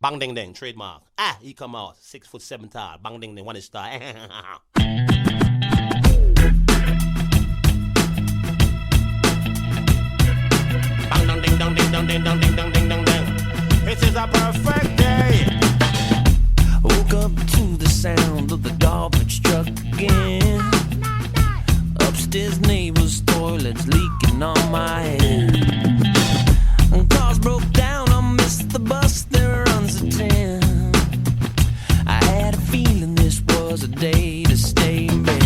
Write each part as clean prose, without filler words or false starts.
Bang ding ding, trademark. He come out 6'7" tall. Bang ding ding, one star. Bang dong ding dong ding dong ding dong ding dong ding dong ding. This is a perfect day. Woke up to the sound of the garbage truck again. Upstairs neighbor's toilet's leaking on my head. Cars broke down, I missed the bus, there runs a 10. I had a feeling this was a day to stay in bed.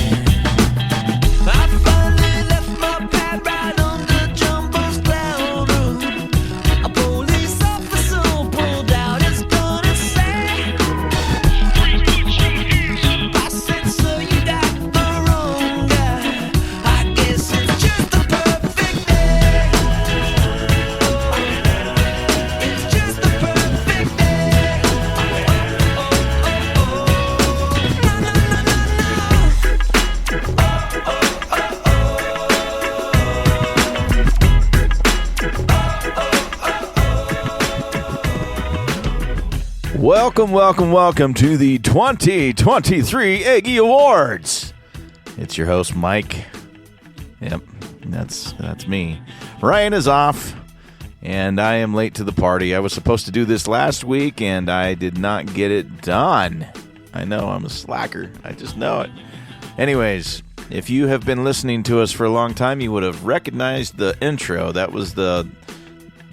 I finally left my pad right on the jumbo's cloud roof. A police officer pulled out his gun and said, I said, sir, you got the wrong guy. I guess it's just a perfect day. It's just a perfect day. Na, na, na, na, Welcome to the 2023 Egggy Awards. It's your host, Mike. Yep, that's me. Ryan is off, and I am late to the party. I was supposed to do this last week, and I did not get it done. I know, I'm a slacker. I just know it. Anyways, if you have been listening to us for a long time, you would have recognized the intro. That was the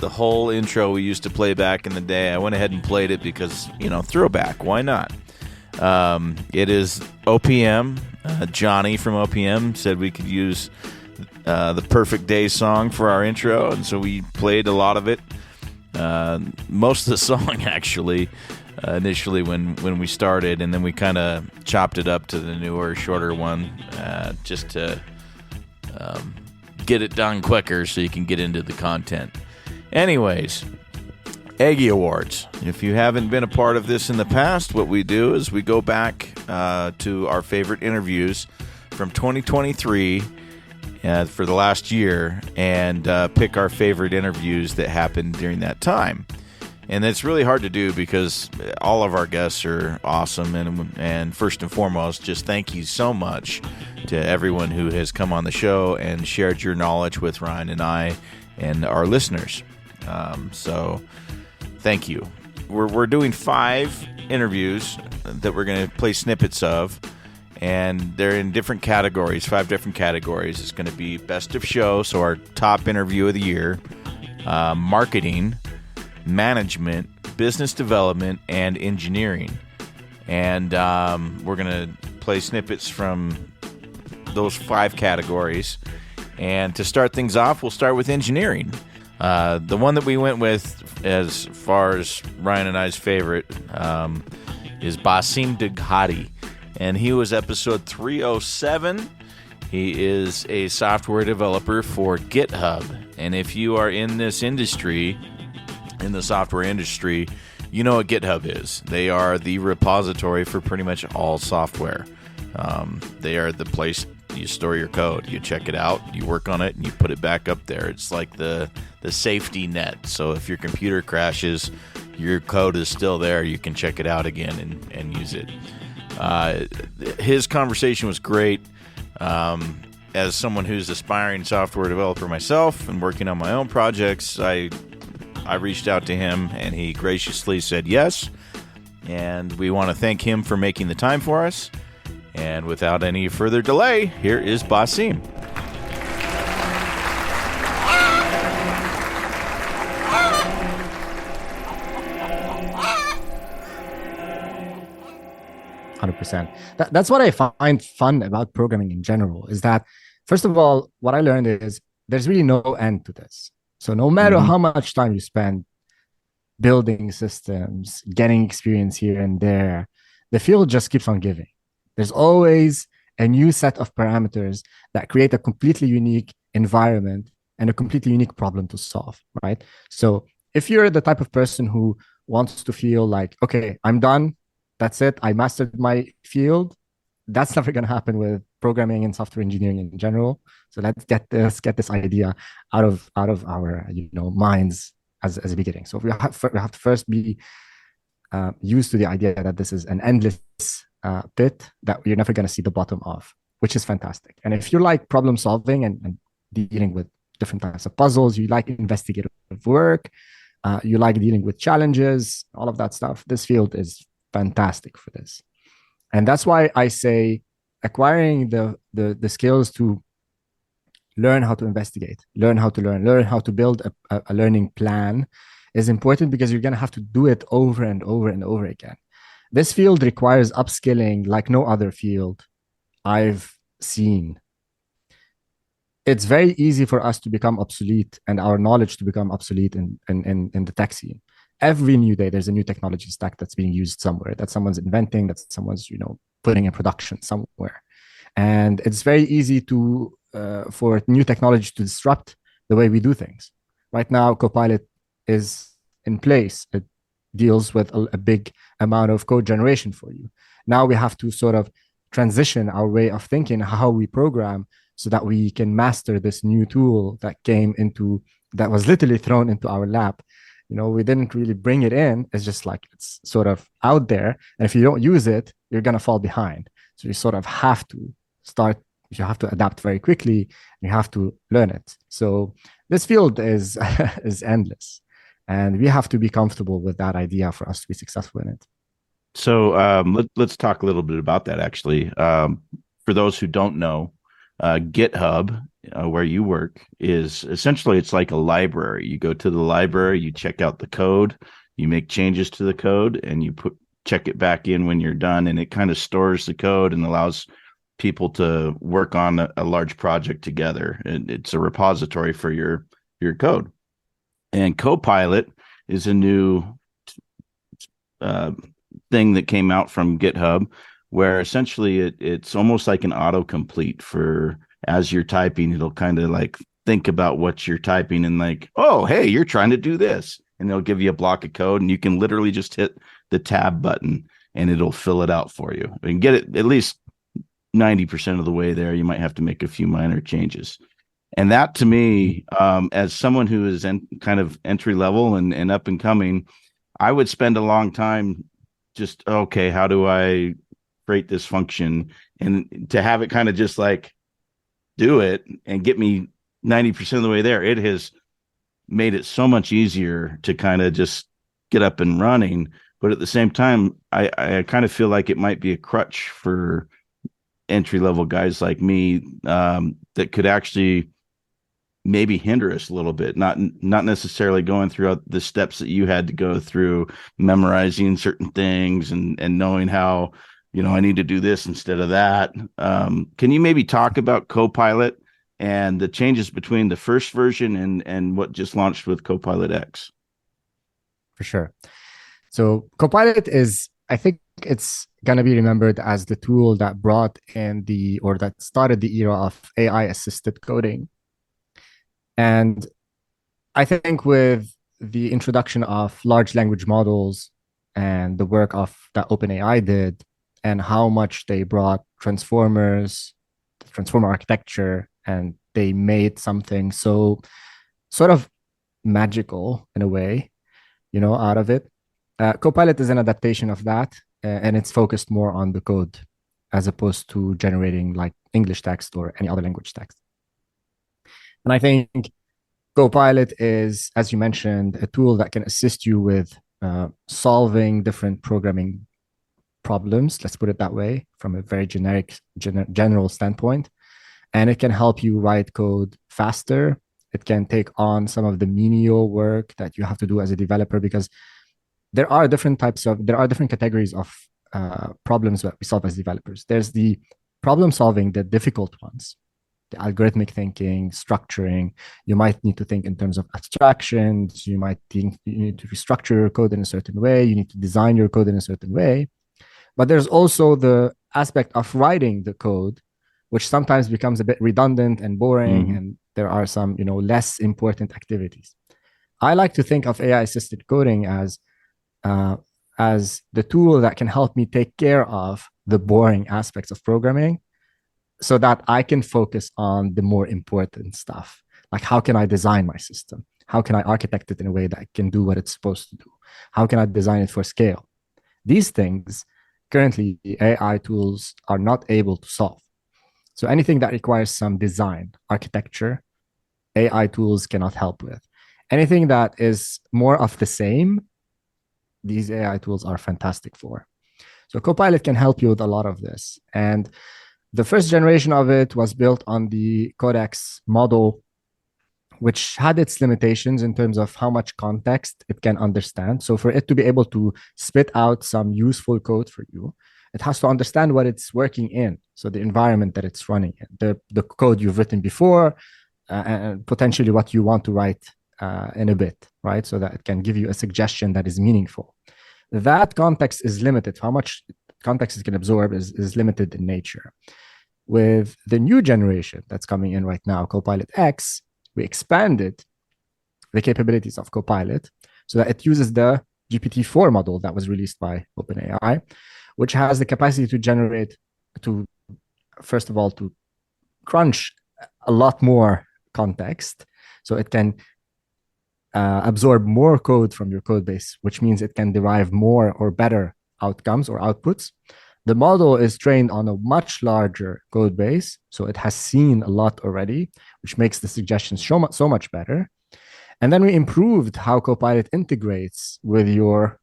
whole intro we used to play back in the day. I went ahead and played it because, throwback. Why not? It is OPM. Johnny from OPM said we could use the Perfect Day song for our intro, and so we played a lot of it. Most of the song, actually, initially when we started, and then we kind of chopped it up to the newer, shorter one just to get it done quicker so you can get into the content. Anyways, Egggy Awards. If you haven't been a part of this in the past, what we do is we go back to our favorite interviews from 2023 for the last year and pick our favorite interviews that happened during that time. And it's really hard to do because all of our guests are awesome. And first and foremost, just thank you so much to everyone who has come on the show and shared your knowledge with Ryan and I and our listeners. So thank you. We're doing 5 interviews that we're going to play snippets of, and they're in different categories, 5 different categories. It's going to be best of show, so our top interview of the year, marketing, management, business development, and engineering. And we're going to play snippets from those 5 categories. And to start things off, we'll start with engineering. The one that we went with, as far as Ryan and I's favorite, is Basim Deghati, and he was episode 307. He is a software developer for GitHub, and if you are in this industry, in the software industry, you know what GitHub is. They are the repository for pretty much all software. They are the place you store your code. You check it out, you work on it, and you put it back up there. It's like the safety net. So if your computer crashes, your code is still there. You can check it out again and use it. His conversation was great. As someone who's aspiring software developer myself and working on my own projects, I reached out to him, and he graciously said yes. And we want to thank him for making the time for us. And without any further delay, here is Basim. That's what I find fun about programming in general, is that, first of all, what I learned is there's really no end to this. So no matter how much time you spend building systems, getting experience here and there, the field just keeps on giving. There's always a new set of parameters that create a completely unique environment and a completely unique problem to solve, right? So if you're the type of person who wants to feel like, okay, I'm done, that's it, I mastered my field, that's never going to happen with programming and software engineering in general. So let's get this idea out of our minds as a beginning. So we have to first be used to the idea that this is an endless pit that you're never going to see the bottom of, which is fantastic. And if you like problem solving and dealing with different types of puzzles, you like investigative work, you like dealing with challenges, all of that stuff, this field is fantastic for this. And that's why I say acquiring the skills to learn how to investigate, learn how to learn how to build a learning plan is important, because you're going to have to do it over and over and over again. This field requires upskilling like no other field I've seen. It's very easy for us to become obsolete and our knowledge to become obsolete in the tech scene. Every new day, there's a new technology stack that's being used somewhere, that someone's inventing, that someone's, putting in production somewhere. And it's very easy to for new technology to disrupt the way we do things. Right now, Copilot is in place. It deals with a big amount of code generation for you. Now we have to sort of transition our way of thinking, how we program, so that we can master this new tool that was literally thrown into our lap. We didn't really bring it in. It's just like, it's sort of out there. And if you don't use it, you're going to fall behind. So you sort of have to you have to adapt very quickly. And you have to learn it. So this field is endless. And we have to be comfortable with that idea for us to be successful in it. So let's talk a little bit about that, actually. For those who don't know, GitHub, where you work, is essentially, it's like a library. You go to the library, you check out the code, you make changes to the code, and you check it back in when you're done, and it kind of stores the code and allows people to work on a large project together. And it's a repository for your code. And Copilot is a new thing that came out from GitHub, where essentially it's almost like an autocomplete for, as you're typing, it'll kind of like think about what you're typing and like, oh, hey, you're trying to do this. And they'll give you a block of code, and you can literally just hit the tab button and it'll fill it out for you and get it at least 90% of the way there. You might have to make a few minor changes. And that, to me, as someone who is kind of entry level and up and coming, I would spend a long time just, okay, how do I create this function? And to have it kind of just like do it and get me 90% of the way there, it has made it so much easier to kind of just get up and running. But at the same time, I kind of feel like it might be a crutch for entry level guys like me, that could actually maybe hinder us a little bit, not necessarily going through the steps that you had to go through, memorizing certain things and knowing how, I need to do this instead of that. Can you maybe talk about Copilot and the changes between the first version and what just launched with Copilot X? For sure. So Copilot is, I think it's going to be remembered as the tool that brought in that started the era of AI assisted coding. And I think with the introduction of large language models and the work that OpenAI did, and how much they brought transformer architecture, and they made something so sort of magical in a way, out of it. Copilot is an adaptation of that, and it's focused more on the code as opposed to generating like English text or any other language text. And I think Copilot is, as you mentioned, a tool that can assist you with solving different programming problems, let's put it that way, from a very general standpoint. And it can help you write code faster. It can take on some of the menial work that you have to do as a developer, because there are different categories of problems that we solve as developers. There's the problem solving, the difficult ones, the algorithmic thinking, structuring. You might need to think in terms of abstractions. You need to restructure your code in a certain way. You need to design your code in a certain way. But there's also the aspect of writing the code, which sometimes becomes a bit redundant and boring, and there are some, less important activities. I like to think of AI-assisted coding as the tool that can help me take care of the boring aspects of programming, so that I can focus on the more important stuff. Like, how can I design my system? How can I architect it in a way that can do what it's supposed to do? How can I design it for scale? These things, currently, the AI tools are not able to solve. So anything that requires some design, architecture, AI tools cannot help with. Anything that is more of the same, these AI tools are fantastic for. So Copilot can help you with a lot of this. And the first generation of it was built on the Codex model, which had its limitations in terms of how much context it can understand. So for it to be able to spit out some useful code for you, it has to understand what it's working in. So the environment that it's running in, the code you've written before, and potentially what you want to write in a bit, right? So that it can give you a suggestion that is meaningful. That context is limited. How much context it can absorb is limited in nature. With the new generation that's coming in right now, Copilot X, we expanded the capabilities of Copilot so that it uses the GPT-4 model that was released by OpenAI, which has the capacity to generate, first of all, to crunch a lot more context. So it can absorb more code from your code base, which means it can derive more or better outcomes or outputs. The model is trained on a much larger code base, so it has seen a lot already, which makes the suggestions so much better. And then we improved how Copilot integrates with your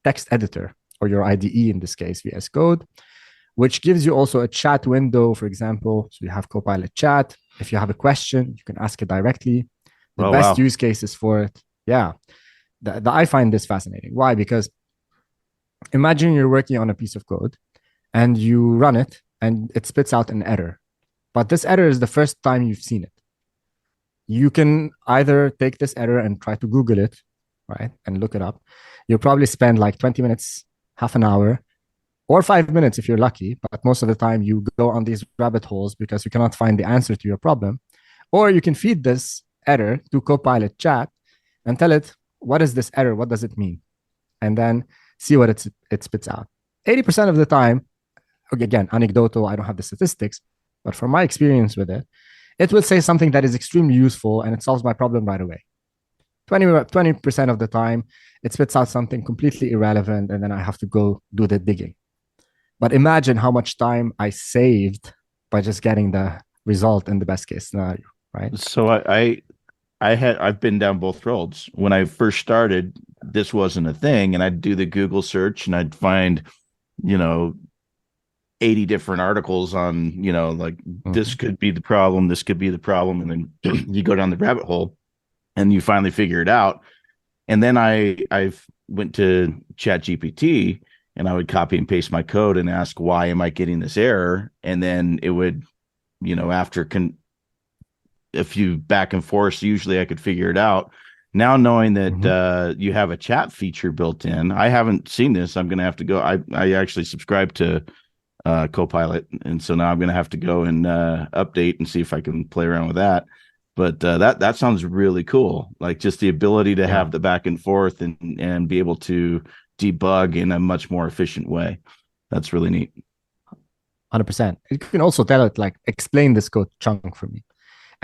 text editor or your IDE, in this case, VS Code, which gives you also a chat window, for example. So you have Copilot chat. If you have a question, you can ask it directly. The best use cases for it. Yeah. I find this fascinating. Why? Because imagine you're working on a piece of code and you run it and it spits out an error. But this error is the first time you've seen it. You can either take this error and try to Google it, right? And look it up. You'll probably spend like 20 minutes, half an hour, or 5 minutes if you're lucky. But most of the time you go on these rabbit holes because you cannot find the answer to your problem. Or you can feed this error to Copilot chat and tell it, what is this error? What does it mean? And then see what it spits out. 80% of the time, again, anecdotal, I don't have the statistics, but from my experience with it, it will say something that is extremely useful and it solves my problem right away. 20% of the time, it spits out something completely irrelevant and then I have to go do the digging. But imagine how much time I saved by just getting the result in the best case scenario, right? So I've been down both roads. When I first started, this wasn't a thing, and I'd do the Google search and I'd find, 80 different articles on, like this could be the problem, this could be the problem, and then you go down the rabbit hole and you finally figure it out. And then I went to ChatGPT and I would copy and paste my code and ask, why am I getting this error? And then it would, after a few back and forth, usually I could figure it out. Now, knowing that you have a chat feature built in, I haven't seen this. I'm going to have to go. I actually subscribe to Copilot, and so now I'm going to have to go and update and see if I can play around with that. But that sounds really cool. Like just the ability to have the back and forth and be able to debug in a much more efficient way. That's really neat. 100%. You can also tell it, like, explain this code chunk for me.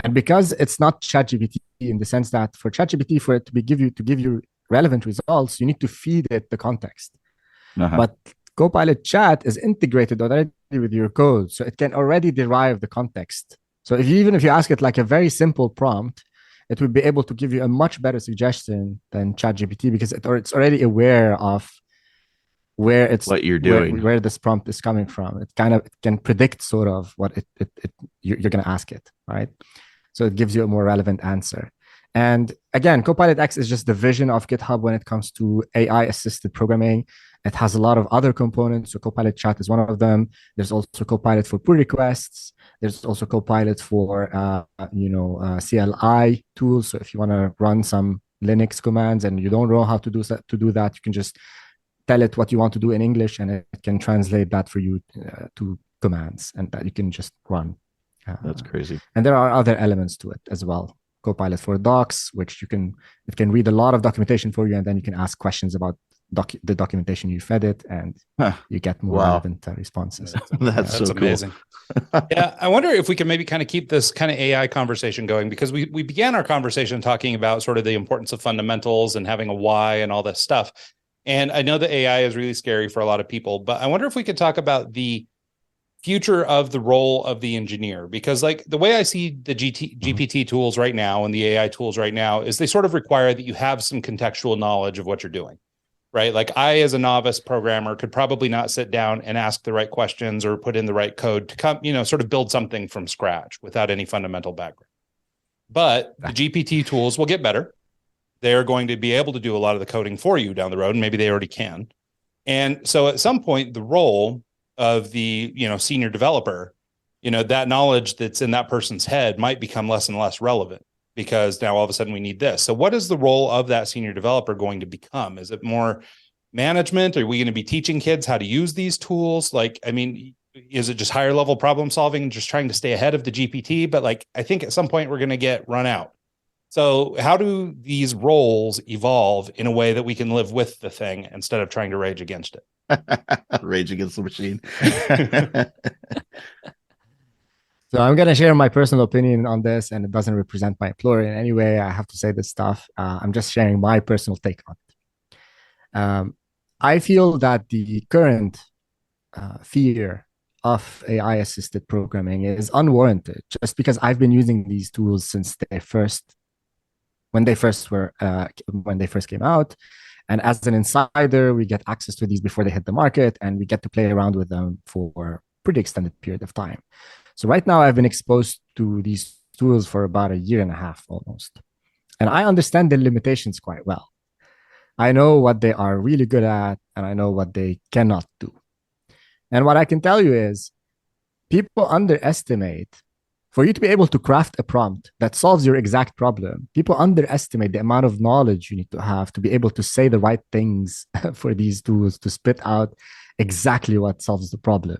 And because it's not ChatGPT in the sense that for ChatGPT, for it to give you relevant results, you need to feed it the context. But Copilot Chat is integrated already with your code, so it can already derive the context. So even if you ask it like a very simple prompt, it will be able to give you a much better suggestion than ChatGPT because it's already aware of what you're doing, where this prompt is coming from. It can predict sort of what you're going to ask it, right? So it gives you a more relevant answer. And again, Copilot X is just the vision of GitHub when it comes to AI assisted programming. It has a lot of other components. So Copilot Chat is one of them. There's also Copilot for pull requests. There's also Copilot for CLI tools. So if you want to run some Linux commands and you don't know how to do that, you can just tell it what you want to do in English, and it can translate that for you to commands, and that you can just run. That's crazy. And there are other elements to it as well. Copilot for docs, which it can read a lot of documentation for you, and then you can ask questions about the documentation you fed it, and you get more relevant responses. That's so amazing. Yeah, I wonder if we can maybe kind of keep this kind of AI conversation going, because we began our conversation talking about sort of the importance of fundamentals and having a why and all this stuff. And I know that AI is really scary for a lot of people, but I wonder if we could talk about the future of the role of the engineer, because like the way I see the GPT tools right now and the AI tools right now is they sort of require that you have some contextual knowledge of what you're doing, right? Like I, as a novice programmer, could probably not sit down and ask the right questions or put in the right code to come, sort of build something from scratch without any fundamental background. But the GPT tools will get better. They're going to be able to do a lot of the coding for you down the road, and maybe they already can. And so at some point, the role of the senior developer, that knowledge that's in that person's head might become less and less relevant, because now all of a sudden we need this. So what is the role of that senior developer going to become? Is it more management? Are we going to be teaching kids how to use these tools? Like, I mean, is it just higher level problem solving, just trying to stay ahead of the GPT? But like, I think at some point we're going to get run out. So how do these roles evolve in a way that we can live with the thing instead of trying to rage against it? Rage against the machine. So I'm going to share my personal opinion on this, and it doesn't represent my employer in any way. I have to say this stuff. I'm just sharing my personal take on it. I feel that the current fear of AI-assisted programming is unwarranted, just because I've been using these tools since when they first came out. And as an insider, we get access to these before they hit the market, and we get to play around with them for a pretty extended period of time. So right now, I've been exposed to these tools for about a year and a half almost. And I understand the limitations quite well. I know what they are really good at, and I know what they cannot do. And what I can tell you is people underestimate, for you to be able to craft a prompt that solves your exact problem, people underestimate the amount of knowledge you need to be able to say the right things for these tools to spit out exactly what solves the problem.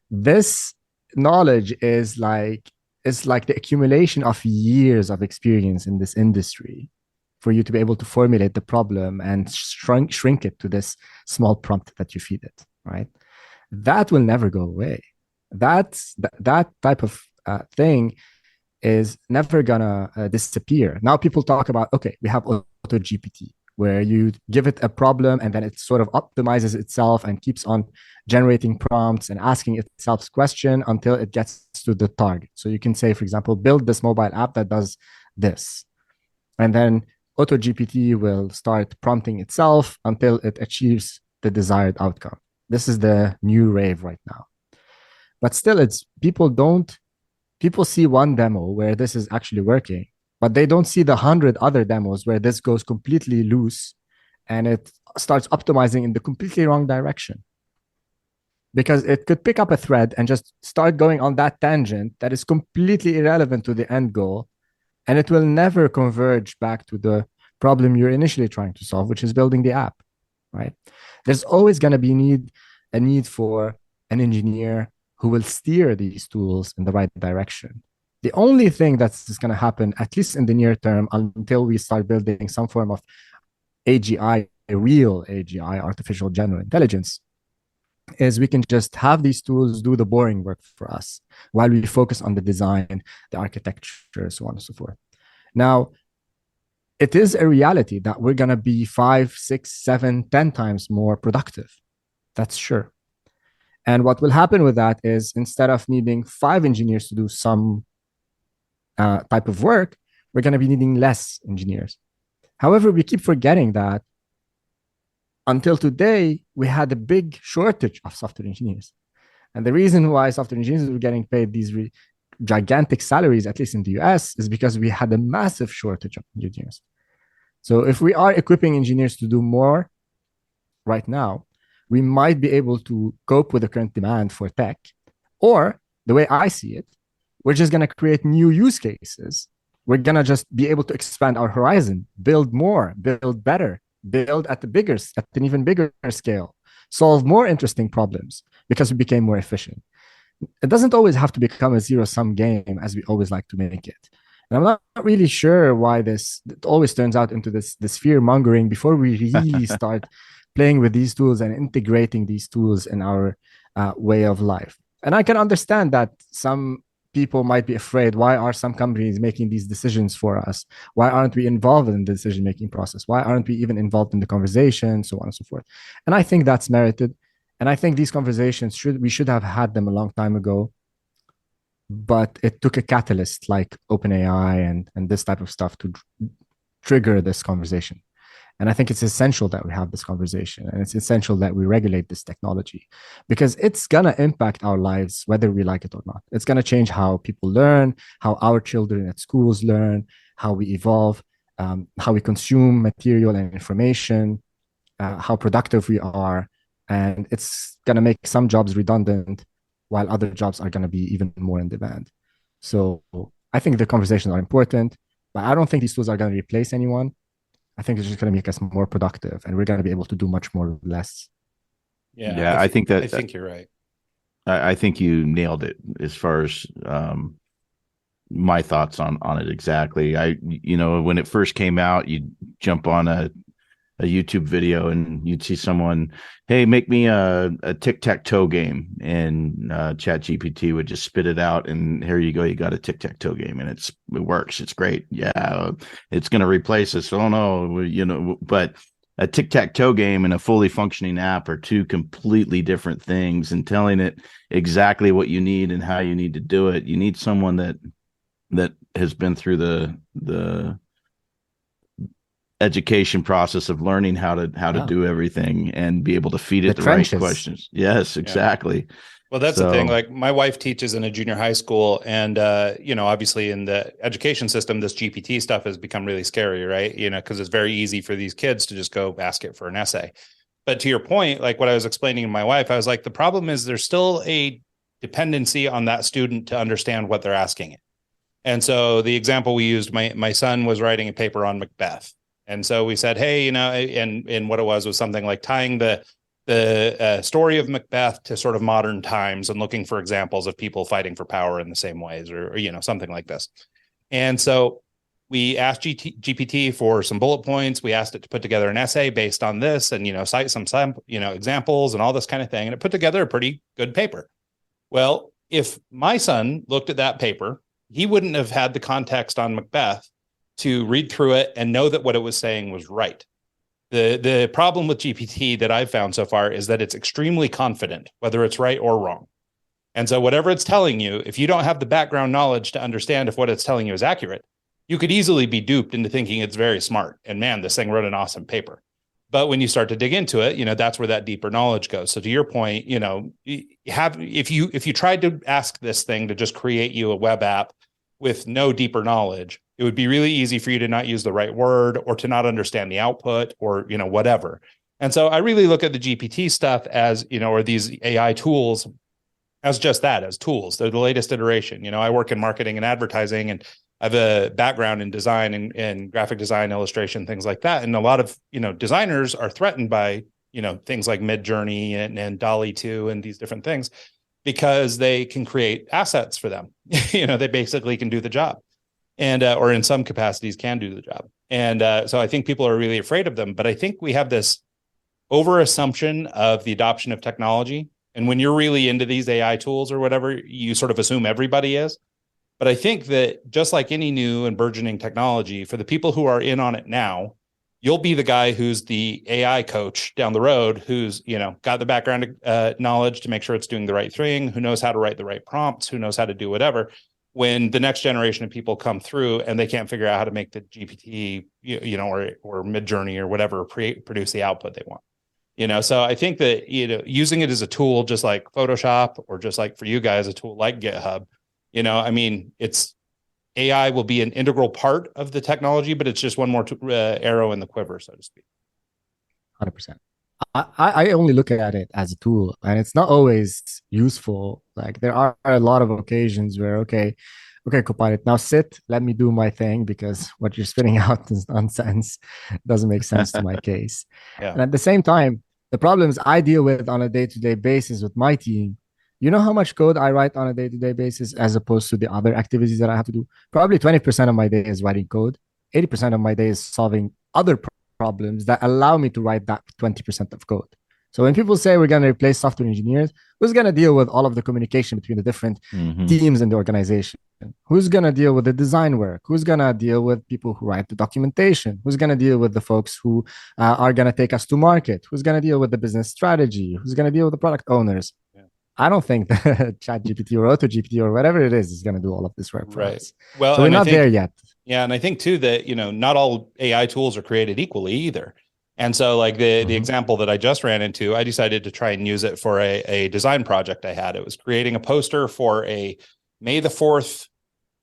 This knowledge is like the accumulation of years of experience in this industry for you to be able to formulate the problem and shrink it to this small prompt that you feed it, right? That will never go away. That type of thing is never gonna disappear. Now people talk about, okay, we have auto GPT, where you give it a problem and then it sort of optimizes itself and keeps on generating prompts and asking itself question until it gets to the target. So you can say, for example, build this mobile app that does this. And then auto GPT will start prompting itself until it achieves the desired outcome. This is the new rave right now. But still, people see one demo where this is actually working, but they don't see the 100 other demos where this goes completely loose and it starts optimizing in the completely wrong direction. Because it could pick up a thread and just start going on that tangent that is completely irrelevant to the end goal, and it will never converge back to the problem you're initially trying to solve, which is building the app, right? There's always going to be a need for an engineer who will steer these tools in the right direction. The only thing that's going to happen, at least in the near term, until we start building some form of AGI, a real AGI, artificial general intelligence, is we can just have these tools do the boring work for us while we focus on the design, the architecture, so on and so forth. Now, it is a reality that we're going to be 5, 6, 7, 10 times more productive. That's sure. And what will happen with that is, instead of needing 5 engineers to do some type of work, we're going to be needing less engineers. However, we keep forgetting that until today, we had a big shortage of software engineers. And the reason why software engineers were getting paid these gigantic salaries, at least in the US, is because we had a massive shortage of engineers. So if we are equipping engineers to do more right now, we might be able to cope with the current demand for tech. Or the way I see it, we're just going to create new use cases. We're going to just be able to expand our horizon, build more, build better, build at an even bigger scale, solve more interesting problems because we became more efficient. It doesn't always have to become a zero-sum game as we always like to make it. And I'm not really sure why it always turns out into this fear-mongering before we really start playing with these tools and integrating these tools in our way of life. And I can understand that some people might be afraid. Why are some companies making these decisions for us? Why aren't we involved in the decision making process? Why aren't we even involved in the conversation, so on and so forth? And I think that's merited. And I think these conversations we should have had them a long time ago, but it took a catalyst like OpenAI and this type of stuff to trigger this conversation. And I think it's essential that we have this conversation, and it's essential that we regulate this technology, because it's going to impact our lives, whether we like it or not. It's going to change how people learn, how our children at schools learn, how we evolve, how we consume material and information, how productive we are. And it's going to make some jobs redundant, while other jobs are going to be even more in demand. So I think the conversations are important, but I don't think these tools are going to replace anyone. I think it's just going to make us more productive, and we're going to be able to do much more with less. Yeah, I think you're right. I think you nailed it as far as my thoughts on it exactly. When it first came out, you'd jump on a YouTube video and you'd see someone, hey, make me a tic-tac-toe game, and ChatGPT would just spit it out, and here you go, you got a tic-tac-toe game, and it works, it's great. Yeah, it's going to replace us. Oh no, but a tic-tac-toe game and a fully functioning app are two completely different things, and telling it exactly what you need and how you need to do it, you need someone that has been through the education process of learning how to do everything and be able to feed it the right questions. Yes, exactly. Yeah. Well, that's the thing. Like, my wife teaches in a junior high school, and obviously in the education system, this GPT stuff has become really scary, right? Because it's very easy for these kids to just go ask it for an essay. But to your point, like what I was explaining to my wife, I was like, the problem is there's still a dependency on that student to understand what they're asking it. And so the example we used, my son was writing a paper on Macbeth. And so we said, hey, and what it was something like tying the story of Macbeth to sort of modern times and looking for examples of people fighting for power in the same ways, or something like this. And so we asked GPT for some bullet points. We asked it to put together an essay based on this, and cite some examples and all this kind of thing. And it put together a pretty good paper. Well, if my son looked at that paper, he wouldn't have had the context on Macbeth to read through it and know that what it was saying was right. The problem with GPT that I've found so far is that it's extremely confident, whether it's right or wrong. And so whatever it's telling you, if you don't have the background knowledge to understand if what it's telling you is accurate, you could easily be duped into thinking it's very smart. And man, this thing wrote an awesome paper. But when you start to dig into it, that's where that deeper knowledge goes. So to your point, if you tried to ask this thing to just create you a web app with no deeper knowledge, it would be really easy for you to not use the right word, or to not understand the output, or, whatever. And so I really look at the GPT stuff as, or these AI tools as just that, as tools. They're the latest iteration. I work in marketing and advertising, and I have a background in design and graphic design, illustration, things like that. And a lot of, designers are threatened by, things like Midjourney and DALL-E 2 and these different things, because they can create assets for them. They basically can do the job, and or in some capacities can do the job. And so I think people are really afraid of them. But I think we have this over assumption of the adoption of technology. And when you're really into these AI tools or whatever, you sort of assume everybody is. But I think that just like any new and burgeoning technology, for the people who are in on it now, you'll be the guy who's the AI coach down the road, who's, got the background knowledge to make sure it's doing the right thing, who knows how to write the right prompts, who knows how to do whatever. When the next generation of people come through and they can't figure out how to make the GPT, or Midjourney or whatever, produce the output they want. So I think that, using it as a tool, just like Photoshop, or just like for you guys, a tool like GitHub, it's AI will be an integral part of the technology, but it's just one more arrow in the quiver, so to speak. 100%. I only look at it as a tool, and it's not always useful. Like, there are a lot of occasions where, okay, Copilot, now sit, let me do my thing, because what you're spitting out is nonsense. It doesn't make sense to my case. Yeah. And at the same time, the problems I deal with on a day-to-day basis with my team, you know how much code I write on a day-to-day basis as opposed to the other activities that I have to do? Probably 20% of my day is writing code. 80% of my day is solving other problems that allow me to write that 20% of code. So when people say we're going to replace software engineers, who's going to deal with all of the communication between the different teams in the organization? Who's going to deal with the design work? Who's going to deal with people who write the documentation? Who's going to deal with the folks who are going to take us to market? Who's going to deal with the business strategy? Who's going to deal with the product owners? I don't think that ChatGPT or AutoGPT or whatever it is going to do all of this work for us. Well, so we're not there yet. Yeah, and I think too that not all AI tools are created equally either. And so, like the example that I just ran into, I decided to try and use it for a design project I had. It was creating a poster for a May the 4th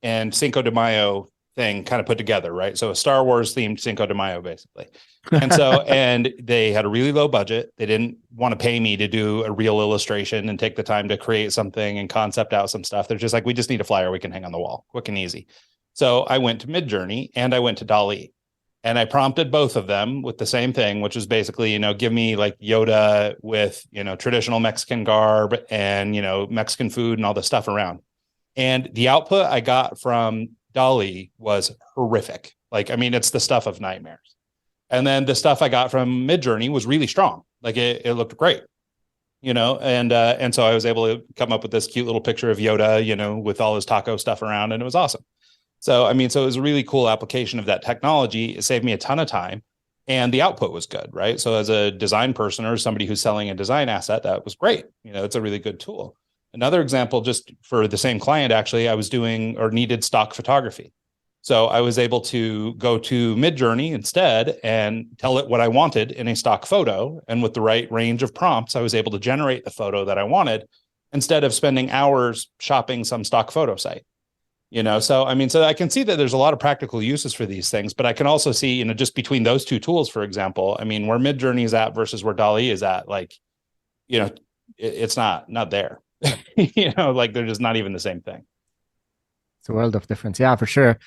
and Cinco de Mayo thing kind of put together, right? So a Star Wars themed Cinco de Mayo, basically. And so, and they had a really low budget. They didn't want to pay me to do a real illustration and take the time to create something and concept out some stuff. They're just like, we just need a flyer we can hang on the wall, quick and easy. So I went to Midjourney and I went to DALL-E, and I prompted both of them with the same thing, which is basically, give me like Yoda with, traditional Mexican garb and, Mexican food and all the stuff around. And the output I got from DALL-E was horrific. Like, I mean, it's the stuff of nightmares. And then the stuff I got from Midjourney was really strong. Like it looked great, and so I was able to come up with this cute little picture of Yoda, with all his taco stuff around, and it was awesome. So, I mean, so it was a really cool application of that technology. It saved me a ton of time, and the output was good, right? So as a design person or somebody who's selling a design asset, that was great. It's a really good tool. Another example, just for the same client, actually, I was doing or needed stock photography. So I was able to go to Midjourney instead and tell it what I wanted in a stock photo. And with the right range of prompts, I was able to generate the photo that I wanted instead of spending hours shopping some stock photo site. So I mean, so I can see that there's a lot of practical uses for these things, but I can also see, just between those two tools, for example, I mean, where Midjourney is at versus where DALL-E is at, like, it's not there. Like they're just not even the same thing. It's a world of difference. Yeah, for sure.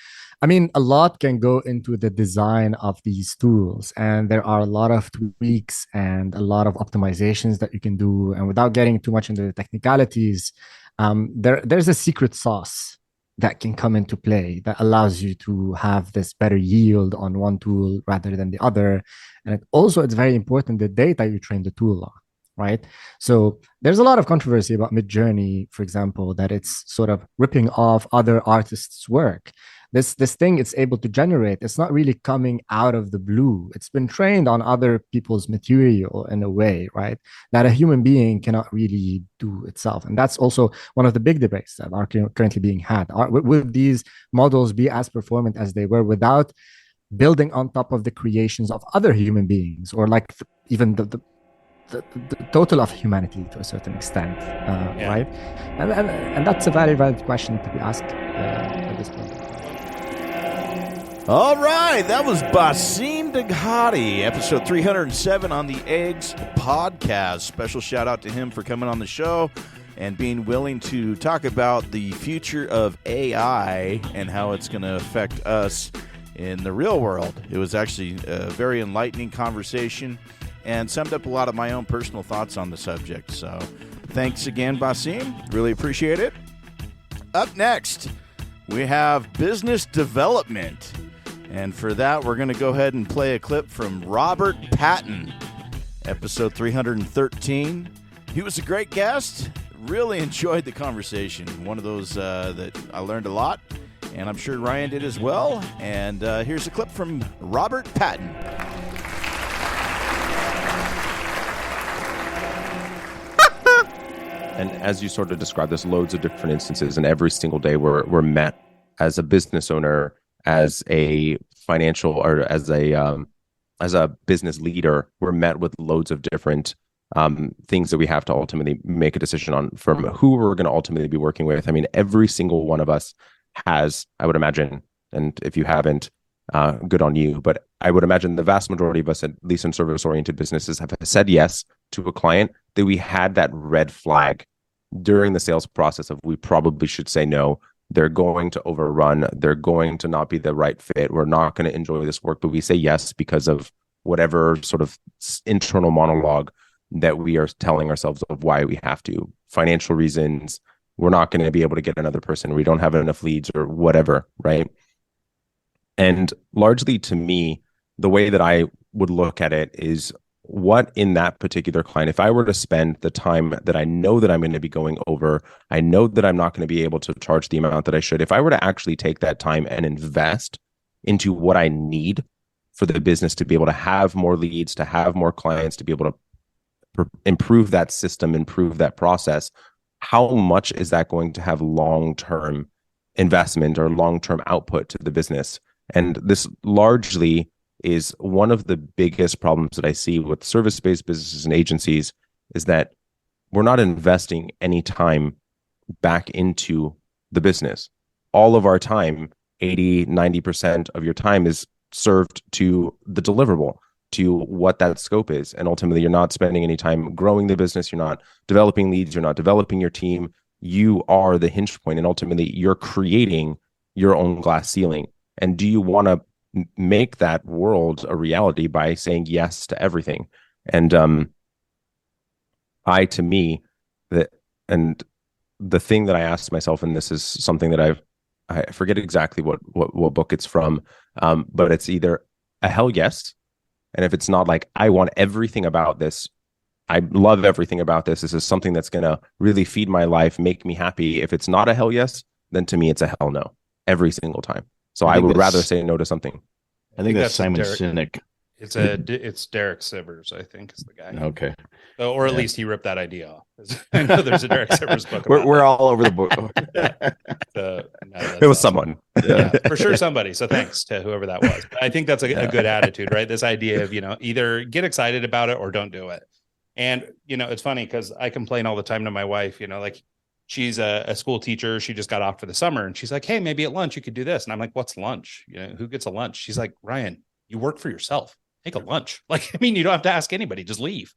I mean, a lot can go into the design of these tools, and there are a lot of tweaks and a lot of optimizations that you can do. And without getting too much into the technicalities, there's a secret sauce that can come into play that allows you to have this better yield on one tool rather than the other. And it's very important the data you train the tool on, right? So there's a lot of controversy about Midjourney, for example, that it's sort of ripping off other artists' work. This thing it's able to generate, it's not really coming out of the blue. It's been trained on other people's material in a way, right? That a human being cannot really do itself. And that's also one of the big debates that are currently being had. Will these models be as performant as they were without building on top of the creations of other human beings, or like even the total of humanity to a certain extent, right? And that's a very valid question to be asked at this point. All right, that was Basim Daghati, episode 307 on the Eggs podcast. Special shout out to him for coming on the show and being willing to talk about the future of AI and how it's going to affect us in the real world. It was actually a very enlightening conversation and summed up a lot of my own personal thoughts on the subject. So thanks again, Basim. Really appreciate it. Up next, we have business development. And for that, we're going to go ahead and play a clip from Robert Patton, episode 313. He was a great guest. Really enjoyed the conversation. One of those that I learned a lot, and I'm sure Ryan did as well. And here's a clip from Robert Patton. And as you sort of described, there's loads of different instances, and every single day we're met as a business owner, as a financial, or as a business leader, we're met with loads of different things that we have to ultimately make a decision on from who we're going to ultimately be working with. I mean, every single one of us has, I would imagine, and if you haven't, good on you, but I would imagine the vast majority of us, at least in service-oriented businesses, have said yes to a client that we had that red flag during the sales process of we probably should say no. They're going to overrun. They're going to not be the right fit. We're not going to enjoy this work, but we say yes because of whatever sort of internal monologue that we are telling ourselves of why we have to. Financial reasons. We're not going to be able to get another person. We don't have enough leads or whatever, right? And largely to me, the way that I would look at it is what in that particular client, if I were to spend the time that I know that I'm going to be going over, I know that I'm not going to be able to charge the amount that I should. If I were to actually take that time and invest into what I need for the business to be able to have more leads, to have more clients, to be able to improve that system, improve that process, how much is that going to have long-term investment or long-term output to the business? And this largely is one of the biggest problems that I see with service-based businesses and agencies, is that we're not investing any time back into the business. All of our time, 80, 90% of your time is served to the deliverable, to what that scope is. And ultimately, you're not spending any time growing the business. You're not developing leads. You're not developing your team. You are the hinge point, and ultimately, you're creating your own glass ceiling. And do you want to make that world a reality by saying yes to everything? And the thing that I asked myself, and this is something that I forget exactly what book it's from, but it's either a hell yes, and if it's not like, I want everything about this, I love everything about this, this is something that's going to really feed my life, make me happy. If it's not a hell yes, then to me it's a hell no every single time. So I would rather say no to something. I think that's Simon Sinek. It's Derek Sivers, I think, is the guy. Okay. Or at least he ripped that idea off. I know there's a Derek Sivers book. We're all over the book. It was someone. Yeah, for sure, somebody. So thanks to whoever that was. But I think that's a good attitude, right? This idea of, either get excited about it or don't do it. And, it's funny because I complain all the time to my wife, like, she's a school teacher. She just got off for the summer, and she's like, hey, maybe at lunch you could do this. And I'm like, what's lunch? Who gets a lunch? She's like, Ryan, you work for yourself. Take a lunch. Like, you don't have to ask anybody, just leave,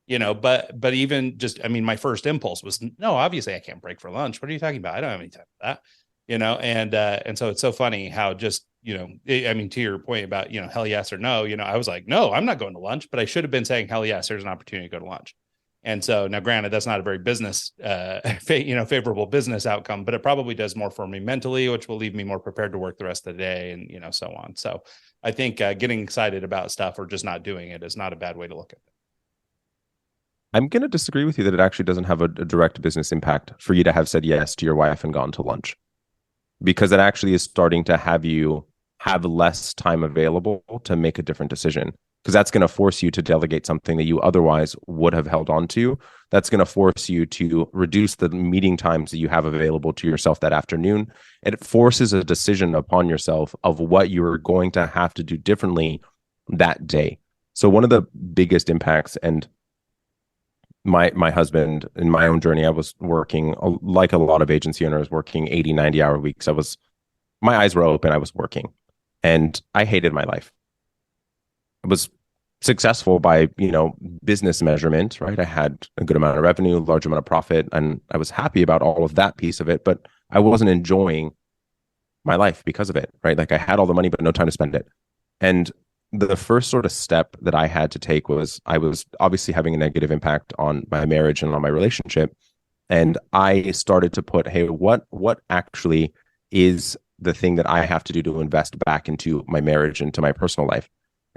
but even just, my first impulse was, no, obviously I can't break for lunch. What are you talking about? I don't have any time for that, and so it's so funny how just, to your point about, hell yes or no, I was like, no, I'm not going to lunch, but I should have been saying, hell yes, there's an opportunity to go to lunch. And so now, granted, that's not a very favorable business outcome, but it probably does more for me mentally, which will leave me more prepared to work the rest of the day, and so on. So I think getting excited about stuff or just not doing it is not a bad way to look at it. I'm going to disagree with you that it actually doesn't have a direct business impact for you to have said yes to your wife and gone to lunch, because it actually is starting to have you have less time available to make a different decision. Because that's going to force you to delegate something that you otherwise would have held on to. That's going to force you to reduce the meeting times that you have available to yourself that afternoon. And it forces a decision upon yourself of what you're going to have to do differently that day. So one of the biggest impacts, and my husband, in my own journey, I was working like a lot of agency owners, working 80, 90-hour weeks. My eyes were open. I was working, and I hated my life. I was successful by, business measurement, right? I had a good amount of revenue, large amount of profit, and I was happy about all of that piece of it, but I wasn't enjoying my life because of it, right? Like, I had all the money, but no time to spend it. And the first sort of step that I had to take was, I was obviously having a negative impact on my marriage and on my relationship. And I started to put, hey, what actually is the thing that I have to do to invest back into my marriage and to my personal life?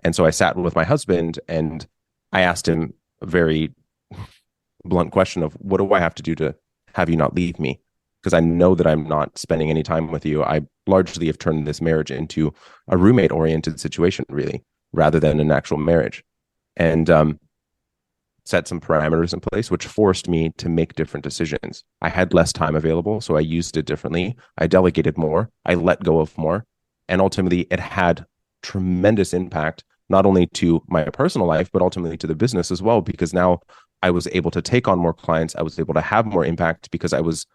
And so I sat with my husband and I asked him a very blunt question of, what do I have to do to have you not leave me? Because I know that I'm not spending any time with you. I largely have turned this marriage into a roommate-oriented situation, really, rather than an actual marriage. And set some parameters in place, which forced me to make different decisions. I had less time available, so I used it differently. I delegated more. I let go of more. And ultimately, it had tremendous impact, not only to my personal life, but ultimately to the business as well, because now I was able to take on more clients. I was able to have more impact because I was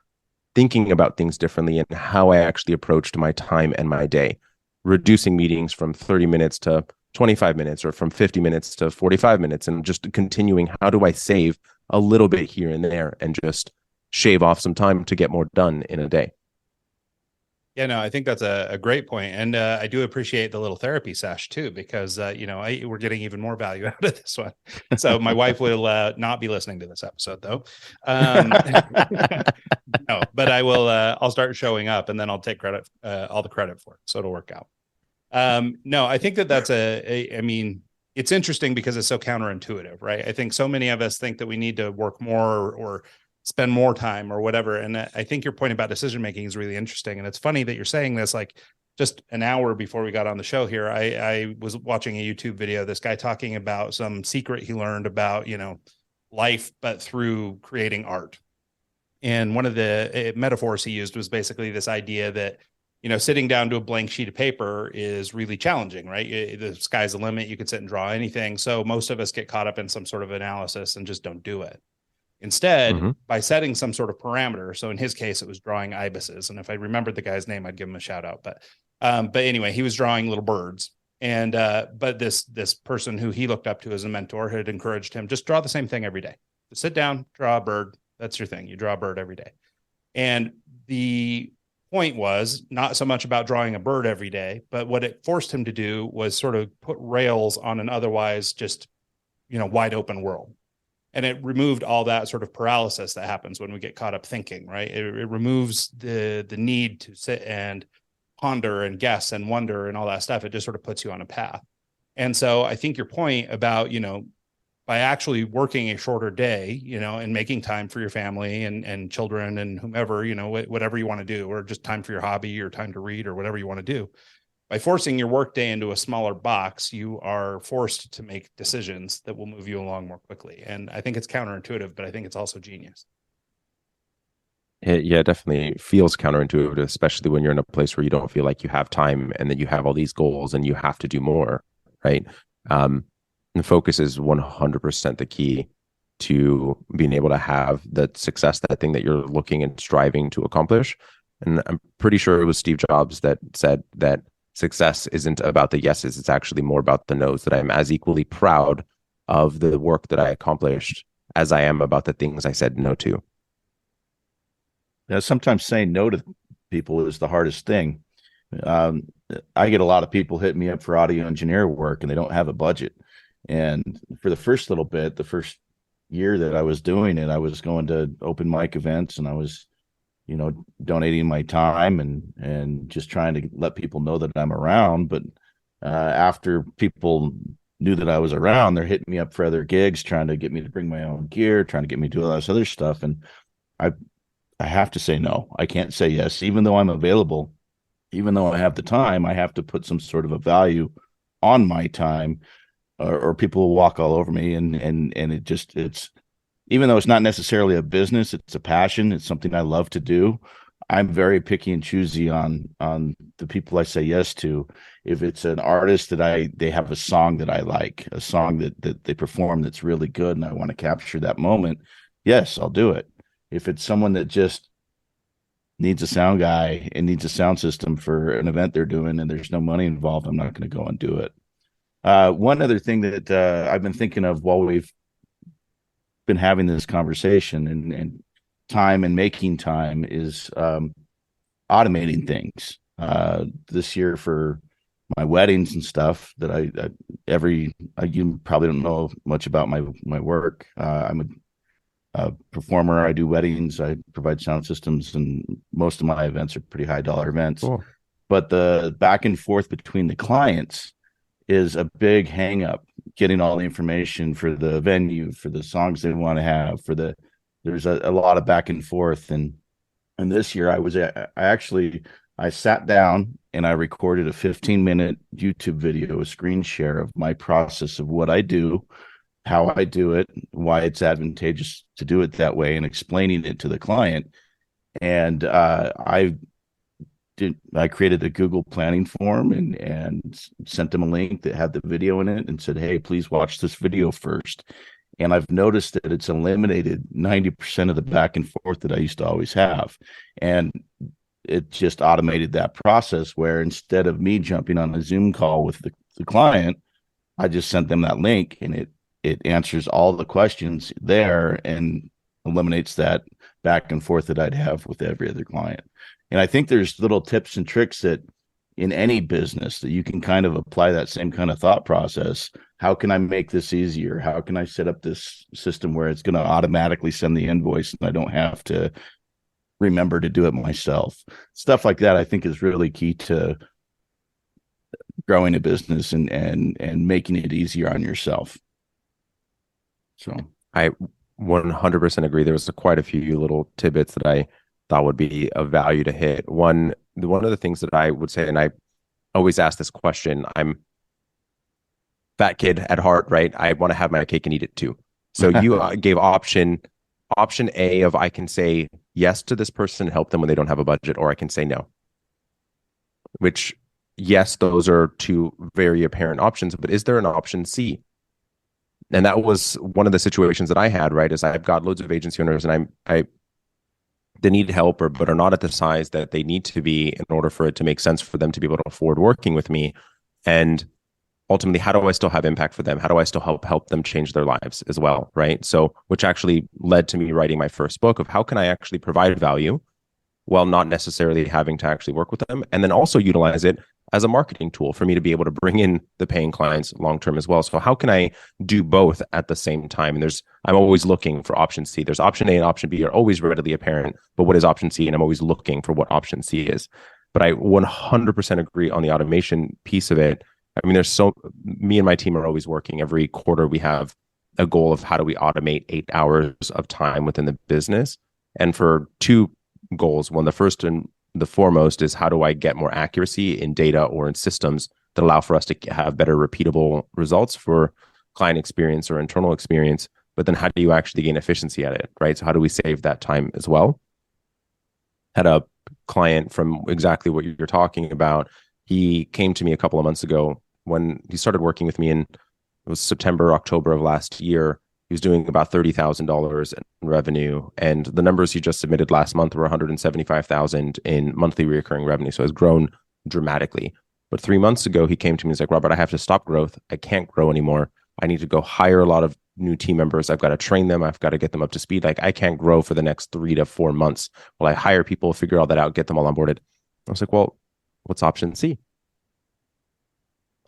thinking about things differently and how I actually approached my time and my day, reducing meetings from 30 minutes to 25 minutes or from 50 minutes to 45 minutes, and just continuing, how do I save a little bit here and there and just shave off some time to get more done in a day. Yeah, no, I think that's a great point. And I do appreciate the little therapy sesh too, because, we're getting even more value out of this one. So my wife will not be listening to this episode though. No, but I will, I'll start showing up and then I'll take all the credit for it. So it'll work out. No, I think that's it's interesting because it's so counterintuitive, right? I think so many of us think that we need to work more or spend more time or whatever. And I think your point about decision making is really interesting. And it's funny that you're saying this, like just an hour before we got on the show here, I was watching a YouTube video, this guy talking about some secret he learned about, life, but through creating art. And one of the metaphors he used was basically this idea that, sitting down to a blank sheet of paper is really challenging, right? The sky's the limit. You can sit and draw anything. So most of us get caught up in some sort of analysis and just don't do it. Instead, by setting some sort of parameter. So in his case, it was drawing ibises. And if I remembered the guy's name, I'd give him a shout out. But anyway, he was drawing little birds. And but this person who he looked up to as a mentor had encouraged him, just draw the same thing every day. Just sit down, draw a bird. That's your thing. You draw a bird every day. And the point was not so much about drawing a bird every day, but what it forced him to do was sort of put rails on an otherwise just, wide open world. And it removed all that sort of paralysis that happens when we get caught up thinking, right? It removes the need to sit and ponder and guess and wonder and all that stuff. It just sort of puts you on a path. And so I think your point about, by actually working a shorter day, and making time for your family and children and whomever, whatever you want to do, or just time for your hobby or time to read or whatever you want to do, by forcing your workday into a smaller box, you are forced to make decisions that will move you along more quickly. And I think it's counterintuitive, but I think it's also genius. It definitely feels counterintuitive, especially when you're in a place where you don't feel like you have time and that you have all these goals and you have to do more, right? And focus is 100% the key to being able to have the success, that thing that you're looking and striving to accomplish. And I'm pretty sure it was Steve Jobs that said that success isn't about the yeses. It's actually more about the no's, that I'm as equally proud of the work that I accomplished as I am about the things I said no to. Yeah, sometimes saying no to people is the hardest thing. I get a lot of people hitting me up for audio engineer work and they don't have a budget. And for the first little bit, the first year that I was doing it, I was going to open mic events and I was, donating my time and just trying to let people know that I'm around. But after people knew that I was around, they're hitting me up for other gigs, trying to get me to bring my own gear, trying to get me to do all this other stuff. And I have to say no. I can't say yes, even though I'm available, even though I have the time. I have to put some sort of a value on my time. Or people will walk all over me, and it's even though it's not necessarily a business, it's a passion. It's something I love to do. I'm very picky and choosy on the people I say yes to. If it's an artist that they have a song that I like, a song that they perform that's really good, and I want to capture that moment, yes, I'll do it. If it's someone that just needs a sound guy and needs a sound system for an event they're doing and there's no money involved, I'm not going to go and do it. One other thing that I've been thinking of while we've been having this conversation and time and making time is automating things. This year for my weddings and stuff that you probably don't know much about my work. I'm a performer. I do weddings. I provide sound systems, and most of my events are pretty high dollar events. Cool. But the back and forth between the clients is a big hang up, getting all the information for the venue, for the songs they want to have, there's a lot of back and forth. And this year I sat down and I recorded a 15-minute YouTube video, a screen share of my process of what I do, how I do it, why it's advantageous to do it that way, and explaining it to the client. And I created a Google planning form and sent them a link that had the video in it and said, hey, please watch this video first. And I've noticed that it's eliminated 90% of the back and forth that I used to always have. And it just automated that process where instead of me jumping on a Zoom call with the client, I just sent them that link and it answers all the questions there and eliminates that back and forth that I'd have with every other client. And I think there's little tips and tricks that in any business that you can kind of apply that same kind of thought process. How can I make this easier? How can I set up this system where it's going to automatically send the invoice and I don't have to remember to do it myself? Stuff like that, I think, is really key to growing a business and making it easier on yourself. So I 100% agree. There was quite a few little tidbits that I thought would be of value to hit. One of the things that I would say, and I always ask this question, I'm fat kid at heart, right? I want to have my cake and eat it too. So you gave option A of I can say yes to this person and help them when they don't have a budget, or I can say no. Which, yes, those are two very apparent options, but is there an option C? And that was one of the situations that I had, right? Is I've got loads of agency owners and they need help but are not at the size that they need to be in order for it to make sense for them to be able to afford working with me. And ultimately, how do I still have impact for them? How do I still help them change their lives as well, right? So, which actually led to me writing my first book of how can I actually provide value while not necessarily having to actually work with them, and then also utilize it as a marketing tool for me to be able to bring in the paying clients long term as well. So how can I do both at the same time? And I'm always looking for option C. There's option A and option B are always readily apparent, but what is option C? And I'm always looking for what option C is. But I 100% agree on the automation piece of it. I mean, me and my team are always working. Every quarter we have a goal of how do we automate 8 hours of time within the business. And for two goals, one, the first and the foremost is how do I get more accuracy in data or in systems that allow for us to have better repeatable results for client experience or internal experience. But then how do you actually gain efficiency at it, right? So how do we save that time as well? Had a client from exactly what you're talking about. He came to me a couple of months ago when he started working with me it was September, October of last year. He was doing about $30,000 in revenue, and the numbers he just submitted last month were $175,000 in monthly recurring revenue. So it has grown dramatically. But 3 months ago, he came to me and he's like, Robert, I have to stop growth. I can't grow anymore. I need to go hire a lot of new team members. I've got to train them. I've got to get them up to speed. Like I can't grow for the next 3 to 4 months. Well, I hire people, figure all that out, get them all onboarded. I was like, well, what's option C?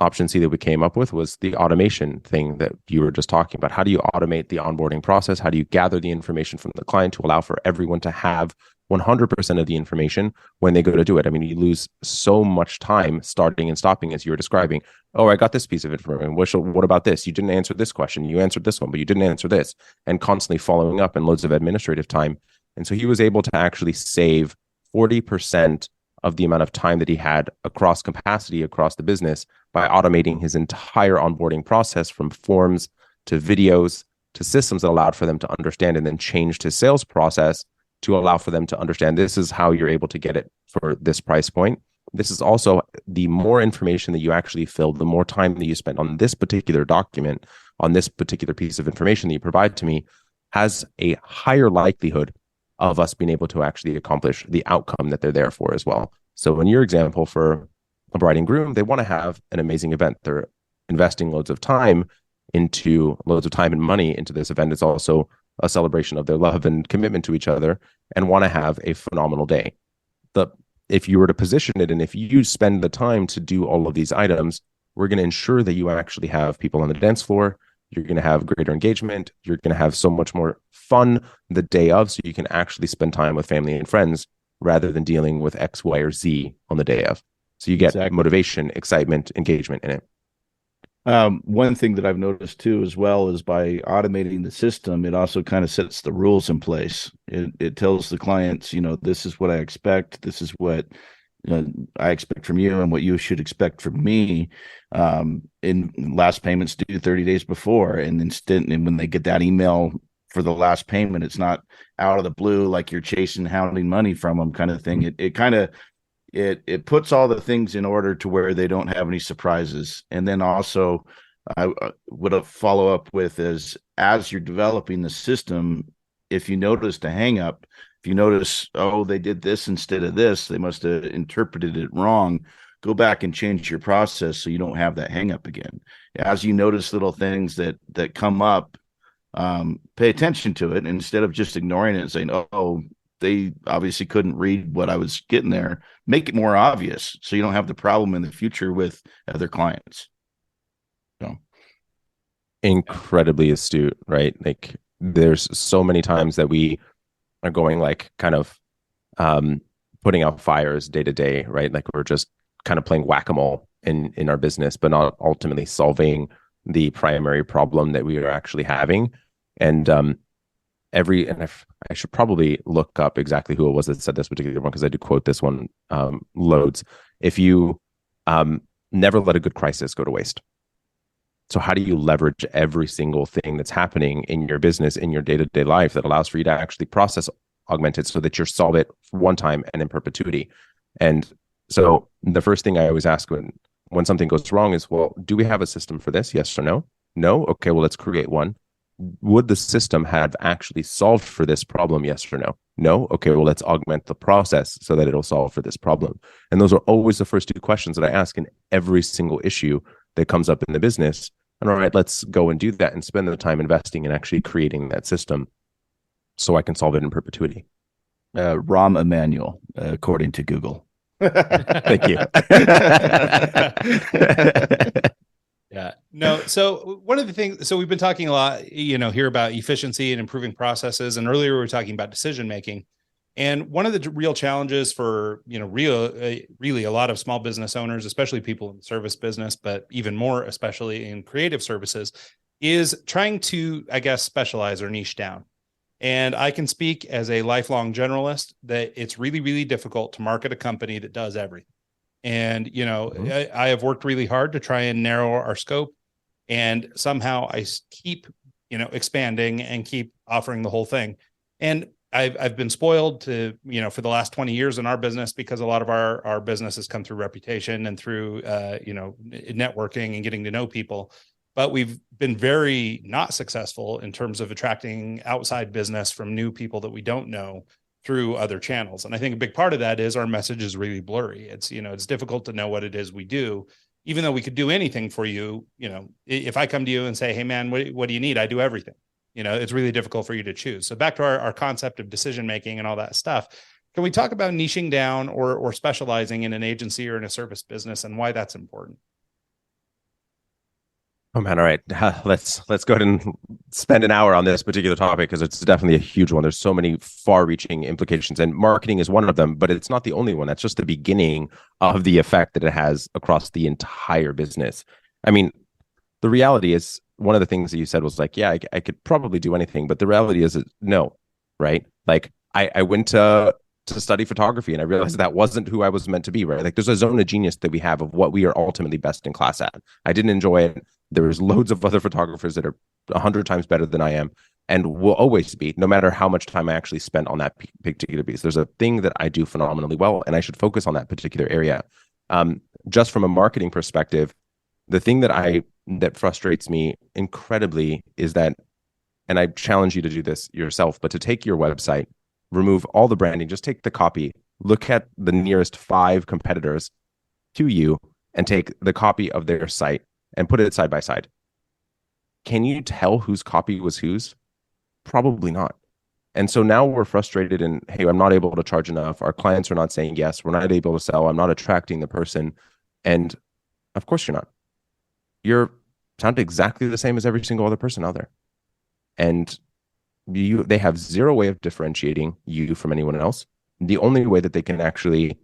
Option C that we came up with was the automation thing that you were just talking about. How do you automate the onboarding process? How do you gather the information from the client to allow for everyone to have 100% of the information when they go to do it? I mean, you lose so much time starting and stopping as you were describing. Oh, I got this piece of information. What about this? You didn't answer this question. You answered this one, but you didn't answer this. And constantly following up and loads of administrative time. And so he was able to actually save 40% of the amount of time that he had across capacity across the business by automating his entire onboarding process from forms to videos to systems that allowed for them to understand, and then changed his sales process to allow for them to understand this is how you're able to get it for this price point. This is also the more information that you actually fill, the more time that you spend on this particular document, on this particular piece of information that you provide to me, has a higher likelihood of us being able to actually accomplish the outcome that they're there for as well. So in your example for a bride and groom, they want to have an amazing event. They're investing loads of time and money into this event. It's also a celebration of their love and commitment to each other, and want to have a phenomenal day. If you were to position it, and if you spend the time to do all of these items, we're going to ensure that you actually have people on the dance floor. You're going to have greater engagement. You're going to have so much more fun the day of, so you can actually spend time with family and friends rather than dealing with X, Y, or Z on the day of. So you get motivation, excitement, engagement in it. One thing that I've noticed too, as well, is by automating the system, it also kind of sets the rules in place. It tells the clients, this is what I expect. This is what I expect from you, and what you should expect from me. In last payments due 30 days before, and when they get that email for the last payment, it's not out of the blue like you're hounding money from them kind of thing. It puts all the things in order to where they don't have any surprises. And then also I would follow up with is, as you're developing the system, if you noticed a hang up, if you notice, they did this instead of this, they must have interpreted it wrong, go back and change your process so you don't have that hang up again. As you notice little things that come up, pay attention to it, and instead of just ignoring it and saying, they obviously couldn't read what I was getting there, make it more obvious so you don't have the problem in the future with other clients. So incredibly astute, right? Like there's so many times that we are going like kind of putting out fires day to day, right? Like we're just kind of playing whack-a-mole in our business, but not ultimately solving the primary problem that we are actually having. And I should probably look up exactly who it was that said this particular one, because I do quote this one loads. If you never let a good crisis go to waste. So how do you leverage every single thing that's happening in your business, in your day-to-day life, that allows for you to actually process augmented so that you solve it one time and in perpetuity? And so the first thing I always ask when something goes wrong is, well, do we have a system for this? Yes or no? No? Okay, well, let's create one. Would the system have actually solved for this problem? Yes or no? No? Okay, well, let's augment the process so that it'll solve for this problem. And those are always the first two questions that I ask in every single issue that comes up in the business. And all right, let's go and do that and spend the time investing in actually creating that system so I can solve it in perpetuity. Rahm Emanuel, according to Google. Thank you. Yeah. No. So one of the things, so we've been talking a lot, here about efficiency and improving processes. And earlier we were talking about decision making. And one of the real challenges for, really a lot of small business owners, especially people in the service business, but even more, especially in creative services, is trying to, I guess, specialize or niche down. And I can speak as a lifelong generalist that it's really, really difficult to market a company that does everything. And, I have worked really hard to try and narrow our scope. And somehow I keep, expanding and keep offering the whole thing. And I've been spoiled to, for the last 20 years in our business, because a lot of our business has come through reputation and through, networking and getting to know people. But we've been very not successful in terms of attracting outside business from new people that we don't know through other channels. And I think a big part of that is our message is really blurry. It's, it's difficult to know what it is we do, even though we could do anything for you. If I come to you and say, hey man, what do you need? I do everything. It's really difficult for you to choose. So back to our concept of decision-making and all that stuff. Can we talk about niching down or specializing in an agency or in a service business and why that's important? Oh man, all right. Let's go ahead and spend an hour on this particular topic, because it's definitely a huge one. There's so many far-reaching implications, and marketing is one of them, but it's not the only one. That's just the beginning of the effect that it has across the entire business. I mean, the reality is, one of the things that you said was like, yeah, I could probably do anything, but the reality is no, right? Like I went to study photography, and I realized that wasn't who I was meant to be, right? Like there's a zone of genius that we have of what we are ultimately best in class at. I didn't enjoy it. There's loads of other photographers that are 100 times better than I am, and will always be, no matter how much time I actually spent on that particular piece. There's a thing that I do phenomenally well, and I should focus on that particular area. Just from a marketing perspective, the thing that frustrates me incredibly is that, and I challenge you to do this yourself, but to take your website, remove all the branding, just take the copy, look at the nearest 5 competitors to you, and take the copy of their site and put it side by side. Can you tell whose copy was whose? Probably not. And so now we're frustrated and, hey, I'm not able to charge enough. Our clients are not saying yes. We're not able to sell. I'm not attracting the person. And of course you're not. You're sound exactly the same as every single other person out there. And they have zero way of differentiating you from anyone else. The only way that they can actually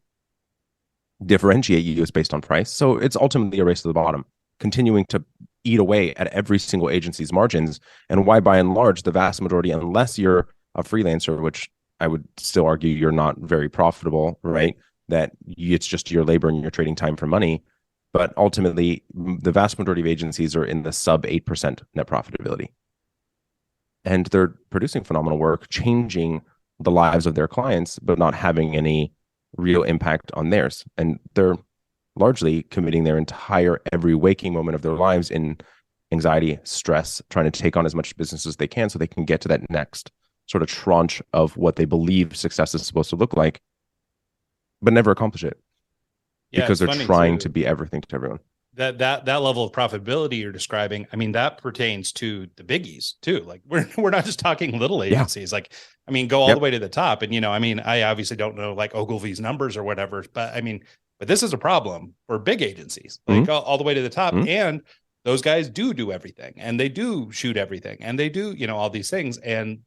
differentiate you is based on price. So it's ultimately a race to the bottom, continuing to eat away at every single agency's margins. And why, by and large, the vast majority, unless you're a freelancer, which I would still argue you're not very profitable, right? That it's just your labor and you're trading time for money. But ultimately, the vast majority of agencies are in the sub 8% net profitability. And they're producing phenomenal work, changing the lives of their clients, but not having any real impact on theirs. And they're largely committing their every waking moment of their lives in anxiety, stress, trying to take on as much business as they can so they can get to that next sort of tranche of what they believe success is supposed to look like, but never accomplish it. Yeah, because they're trying to be everything to everyone. That level of profitability you're describing, I mean, that pertains to the biggies too. Like we're not just talking little agencies. Yeah. Like, I mean, go all the way to the top. And, I obviously don't know like Ogilvy's numbers or whatever, but this is a problem for big agencies, like all the way to the top. Mm-hmm. And those guys do everything, and they do shoot everything, and they do, all these things. And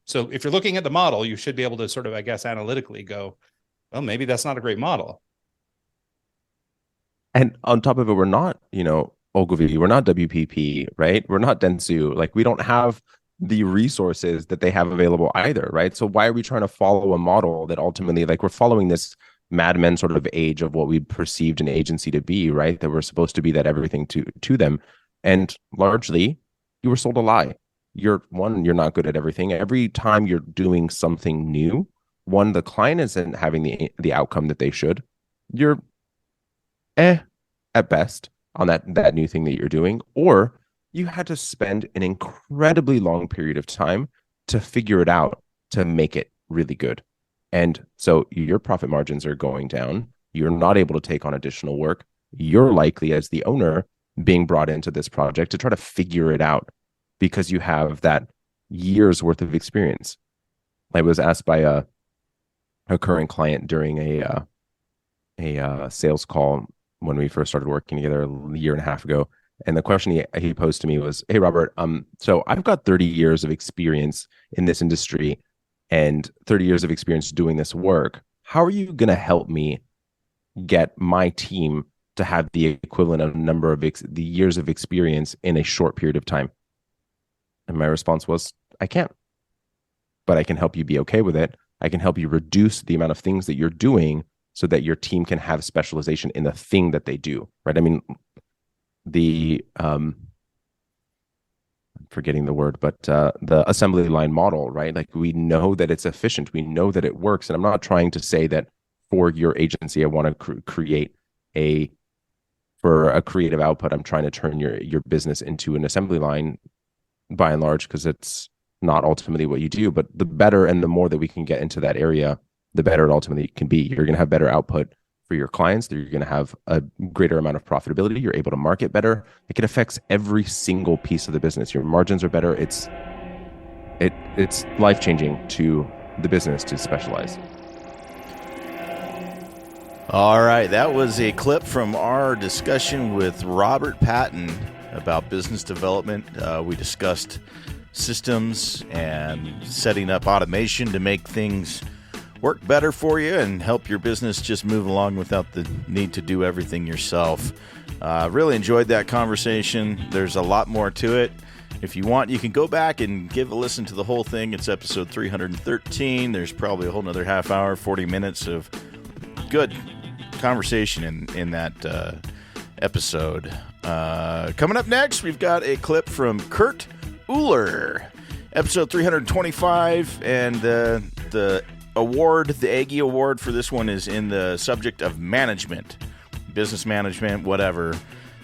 so if you're looking at the model, you should be able to sort of, I guess, analytically go, well, maybe that's not a great model. And on top of it, we're not, Ogilvy, we're not WPP, right? We're not Dentsu. Like, we don't have the resources that they have available either, right? So why are we trying to follow a model that ultimately, like, we're following this Mad Men sort of age of what we perceived an agency to be, right? That we're supposed to be that everything to them. And largely, you were sold a lie. You're not good at everything. Every time you're doing something new, the client isn't having the outcome that they should. You're at best on that new thing that you're doing, or you had to spend an incredibly long period of time to figure it out to make it really good. And so your profit margins are going down. You're not able to take on additional work. You're likely, as the owner, being brought into this project to try to figure it out because you have that year's worth of experience. I was asked by a current client during a sales call when we first started working together a year and a half ago. And the question he posed to me was, "Hey, Robert, so I've got 30 years of experience in this industry and 30 years of experience doing this work. How are you going to help me get my team to have the equivalent of number of the years of experience in a short period of time?" And my response was, "I can't, but I can help you be okay with it. I can help you reduce the amount of things that you're doing so that your team can have specialization in the thing that they do," right? I mean, I'm forgetting the word, but the assembly line model, right? Like, we know that it's efficient. We know that it works. And I'm not trying to say that for your agency, I want to create for a creative output, I'm trying to turn your business into an assembly line by and large, because it's not ultimately what you do. But the better and the more that we can get into that area, the better it ultimately can be. You're going to have better output for your clients. You're going to have a greater amount of profitability. You're able to market better. Like, it affects every single piece of the business. Your margins are better. It's life-changing to the business to specialize. All right, that was a clip from our discussion with Robert Patton about business development. We discussed systems and setting up automation to make things work better for you and help your business just move along without the need to do everything yourself. Really enjoyed that conversation. There's a lot more to it. If you want, you can go back and give a listen to the whole thing. It's episode 313. There's probably a whole nother half hour, 40 minutes of good conversation in that episode. Coming up next, we've got a clip from Kurt Uhler, episode 325, and the award, the Egggy Award for this one is in the subject of management, business management, whatever,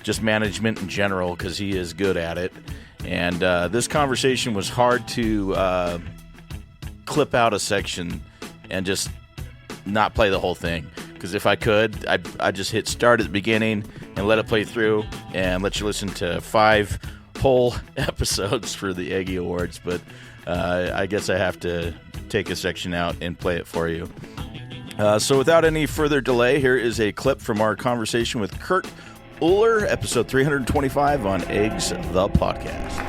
just management in general, because he is good at it. And this conversation was hard to clip out a section and just not play the whole thing. Because if I could, I'd just hit start at the beginning and let it play through and let you listen to 5 whole episodes for the Egggy Awards. But I guess I have to take a section out and play it for you. So without any further delay, here is a clip from our conversation with Kurt Uhler, episode 325 on Eggs, the podcast.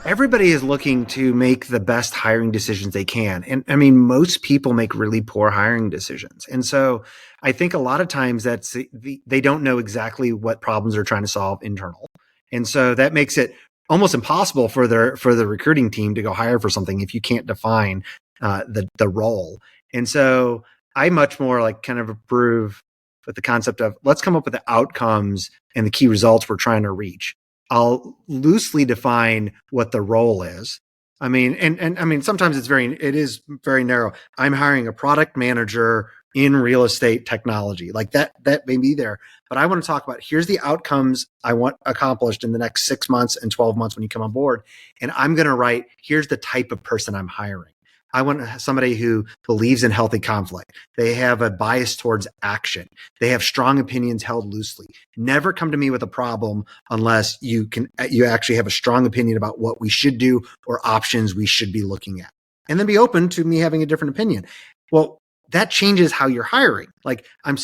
Everybody is looking to make the best hiring decisions they can. And I mean, most people make really poor hiring decisions. And so I think a lot of times they don't know exactly what problems they're trying to solve internal. And so that makes it almost impossible for the recruiting team to go hire for something if you can't define the role. And so I much more like kind of approve with the concept of let's come up with the outcomes and the key results we're trying to reach. I'll loosely define what the role is. I mean, and I mean, sometimes it is very narrow. I'm hiring a product manager in real estate technology. Like that may be there, but I want to talk about here's the outcomes I want accomplished in the next 6 months and 12 months when you come on board. And I'm going to write, here's the type of person I'm hiring. I want somebody who believes in healthy conflict. They have a bias towards action. They have strong opinions held loosely. Never come to me with a problem unless you actually have a strong opinion about what we should do or options we should be looking at. And then be open to me having a different opinion. Well, that changes how you're hiring. Like I'm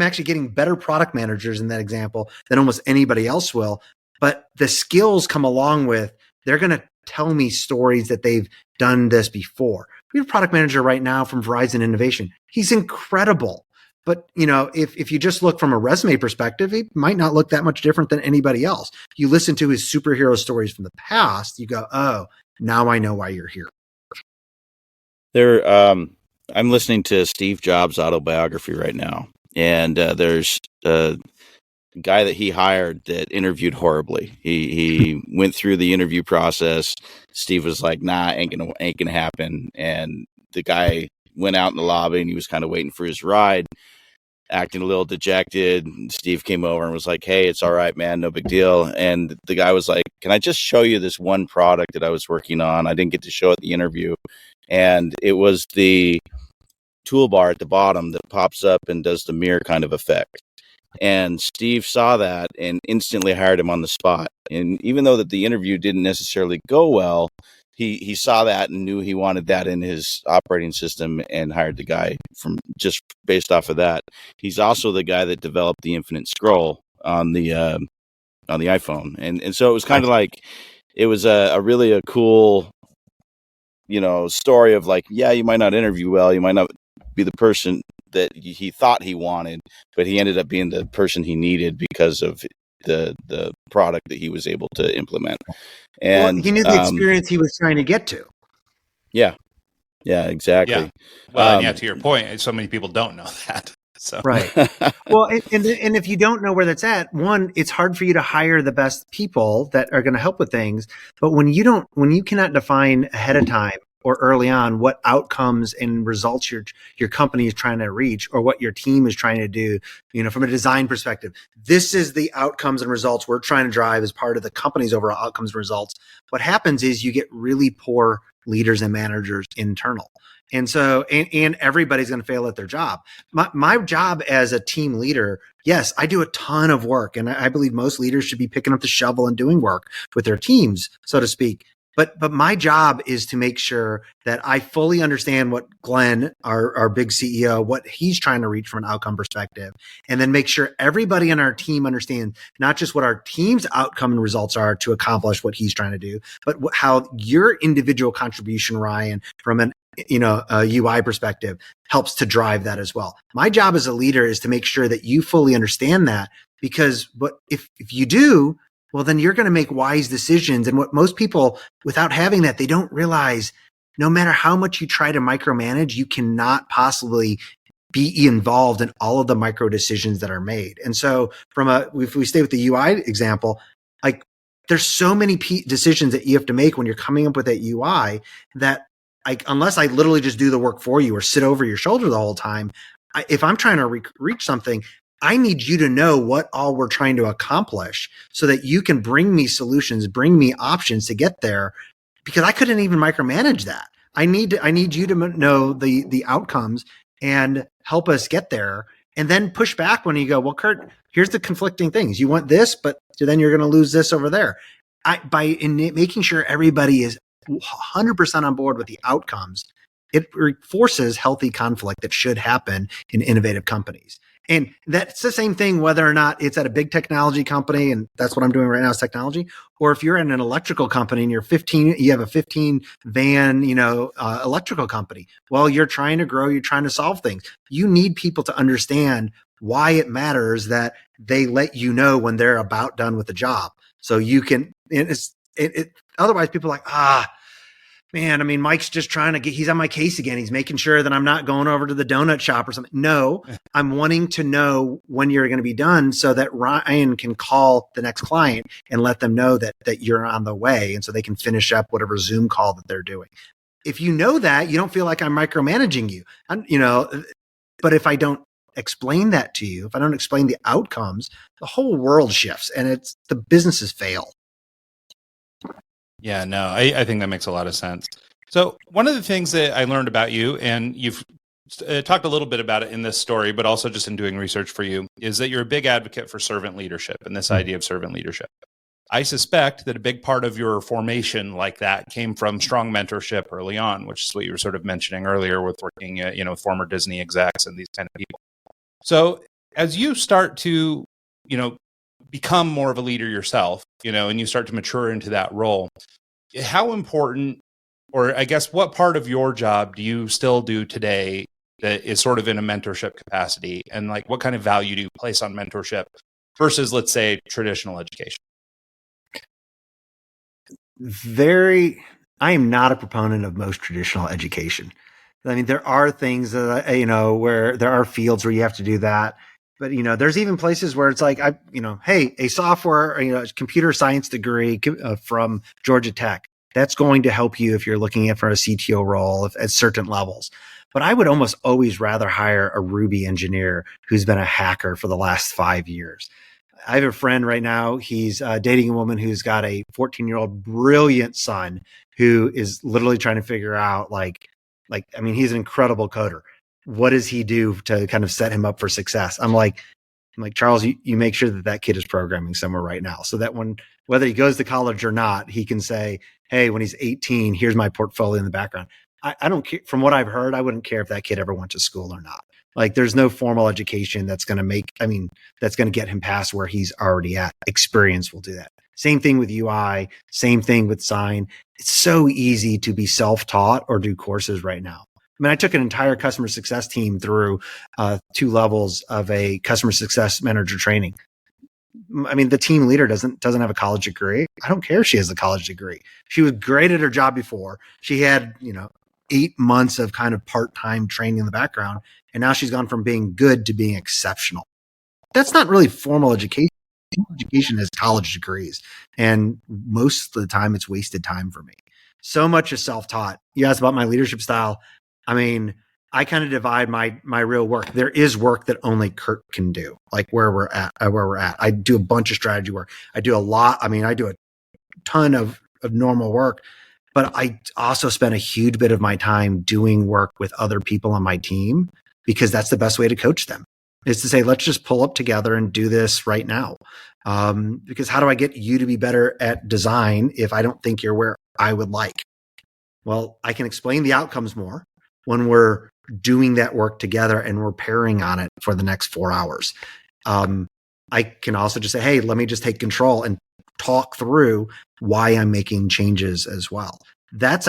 actually getting better product managers in that example than almost anybody else will. But the skills come along with, they're going to tell me stories that they've done this before. We have a product manager right now from Verizon Innovation. He's incredible. But, if you just look from a resume perspective, he might not look that much different than anybody else. You listen to his superhero stories from the past, you go, oh, now I know why you're here. I'm listening to Steve Jobs' autobiography right now, and there's a guy that he hired that interviewed horribly. He went through the interview process. Steve was like, "Nah, ain't gonna happen." And the guy went out in the lobby, and he was kind of waiting for his ride, acting a little dejected. Steve came over and was like, "Hey, it's all right, man, no big deal." And the guy was like, "Can I just show you this one product that I was working on? I didn't get to show at the interview." And it was the toolbar at the bottom that pops up and does the mirror kind of effect. And Steve saw that and instantly hired him on the spot. And even though that the interview didn't necessarily go well, he saw that and knew he wanted that in his operating system and hired the guy from just based off of that. He's also the guy that developed the infinite scroll on the iPhone. And so it was kind of like, it was a really cool, story of like, yeah, you might not interview well, you might not be the person that he thought he wanted, but he ended up being the person he needed because of the product that he was able to implement. And he knew the experience he was trying to get to. Yeah, exactly. Yeah. Well, to your point, so many people don't know that. So right. Well, and if you don't know where that's at, one, it's hard for you to hire the best people that are going to help with things. But when you cannot define ahead of time or early on what outcomes and results your company is trying to reach, or what your team is trying to do, from a design perspective, this is the outcomes and results we're trying to drive as part of the company's overall outcomes and results. What happens is you get really poor leaders and managers internal. And so, and everybody's going to fail at their job. My job as a team leader, yes, I do a ton of work, and I believe most leaders should be picking up the shovel and doing work with their teams, so to speak. But my job is to make sure that I fully understand what Glenn, our big CEO, what he's trying to reach from an outcome perspective, and then make sure everybody on our team understands not just what our team's outcome and results are to accomplish what he's trying to do, but how your individual contribution, Ryan, from a UI perspective helps to drive that as well. My job as a leader is to make sure that you fully understand that, because if you do, well, then you're going to make wise decisions. And what most people, without having that, they don't realize, no matter how much you try to micromanage, you cannot possibly be involved in all of the micro decisions that are made. And so if we stay with the UI example, like there's so many decisions that you have to make when you're coming up with that UI that unless I literally just do the work for you or sit over your shoulder the whole time, if I'm trying to reach something, I need you to know what all we're trying to accomplish so that you can bring me solutions, bring me options to get there, because I couldn't even micromanage that. I need you to know the outcomes and help us get there, and then push back when you go, well, Kurt, here's the conflicting things. You want this, but then you're going to lose this over there. Making sure everybody is 100% on board with the outcomes, it forces healthy conflict that should happen in innovative companies. And that's the same thing, whether or not it's at a big technology company, and that's what I'm doing right now is technology, or if you're in an electrical company and you have a 15 van, electrical company. Well, you're trying to grow, you're trying to solve things. You need people to understand why it matters that they let you know when they're about done with the job. So you can, otherwise people are like, man, I mean, Mike's just he's on my case again. He's making sure that I'm not going over to the donut shop or something. No, I'm wanting to know when you're going to be done so that Ryan can call the next client and let them know that you're on the way. And so they can finish up whatever Zoom call that they're doing. If you know that, you don't feel like I'm micromanaging you, but if I don't explain that to you, if I don't explain the outcomes, the whole world shifts and the businesses fail. Yeah, no, I think that makes a lot of sense. So one of the things that I learned about you, and you've talked a little bit about it in this story, but also just in doing research for you, is that you're a big advocate for servant leadership and this idea of servant leadership. I suspect that a big part of your formation like that came from strong mentorship early on, which is what you were sort of mentioning earlier with working, former Disney execs and these kind of people. So as you start to, become more of a leader yourself, and you start to mature into that role, how important, or I guess what part of your job do you still do today that is sort of in a mentorship capacity? And like, what kind of value do you place on mentorship versus, let's say, traditional education? I am not a proponent of most traditional education. I mean, there are things that, where there are fields where you have to do that. But, there's even places where it's like, hey, a software, computer science degree from Georgia Tech, that's going to help you if you're looking at for a CTO role at certain levels. But I would almost always rather hire a Ruby engineer who's been a hacker for the last 5 years. I have a friend right now. He's dating a woman who's got a 14-year-old brilliant son who is literally trying to figure out he's an incredible coder. What does he do to kind of set him up for success? I'm like, Charles, you make sure that kid is programming somewhere right now, so that whether he goes to college or not, he can say, hey, when he's 18, here's my portfolio in the background. I don't care. From what I've heard, I wouldn't care if that kid ever went to school or not. Like, there's no formal education that's going to get him past where he's already at. Experience will do that. Same thing with UI, same thing with sign. It's so easy to be self-taught or do courses right now. I mean, I took an entire customer success team through 2 levels of a customer success manager training. I mean, the team leader doesn't have a college degree. I don't care if she has a college degree. She was great at her job before. She had, 8 months of kind of part-time training in the background. And now she's gone from being good to being exceptional. That's not really formal education. Education is college degrees. And most of the time it's wasted time for me. So much is self-taught. You asked about my leadership style. I mean, I kind of divide my real work. There is work that only Kurt can do, like where we're at. I do a bunch of strategy work. I do a lot. I mean, I do a ton of normal work, but I also spend a huge bit of my time doing work with other people on my team, because that's the best way to coach them, is to say, let's just pull up together and do this right now. Because how do I get you to be better at design if I don't think you're where I would like? Well, I can explain the outcomes more when we're doing that work together and we're pairing on it for the next 4 hours. I can also just say, hey, let me just take control and talk through why I'm making changes as well. That's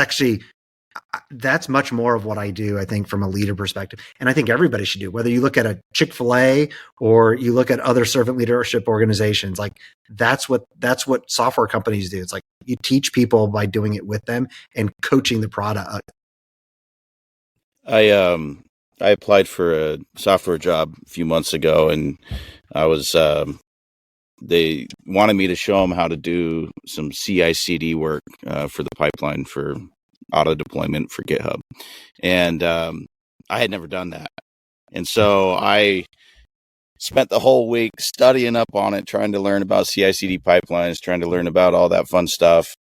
much more of what I do, I think, from a leader perspective. And I think everybody should do, whether you look at a Chick-fil-A or you look at other servant leadership organizations. Like, that's what software companies do. It's like you teach people by doing it with them and coaching the product. I applied for a software job a few months ago, and I was they wanted me to show them how to do some CI/CD work for the pipeline for auto deployment for GitHub, and I had never done that, and so I spent the whole week studying up on it, trying to learn about CI/CD pipelines, trying to learn about all that fun stuff.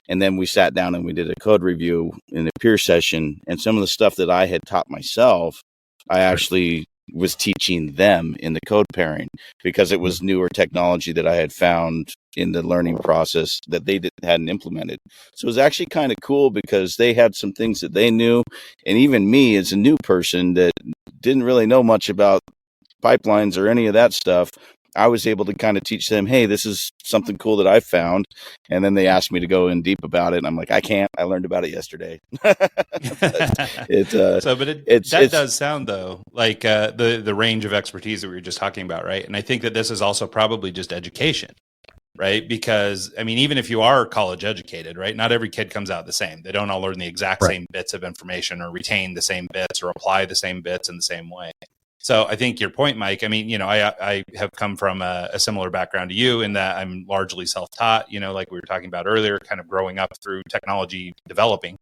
And then we sat down and we did a code review in a peer session. And some of the stuff that I had taught myself, I actually was teaching them in the code pairing, because it was newer technology that I had found in the learning process that they hadn't implemented. So it was actually kind of cool, because they had some things that they knew. And even me, as a new person that didn't really know much about pipelines or any of that stuff, I was able to kind of teach them, hey, this is something cool that I found. And then they asked me to go in deep about it. And I'm like, I can't. I learned about it yesterday. That does sound, though, like the range of expertise that we were just talking about, right? And I think that this is also probably just education, right? Because, I mean, even if you are college educated, right, not every kid comes out the same. They don't all learn the exact same bits of information or retain the same bits or apply the same bits in the same way. So I think your point, Mike, I mean, I have come from a similar background to you in that I'm largely self-taught, like we were talking about earlier, kind of growing up through technology developing.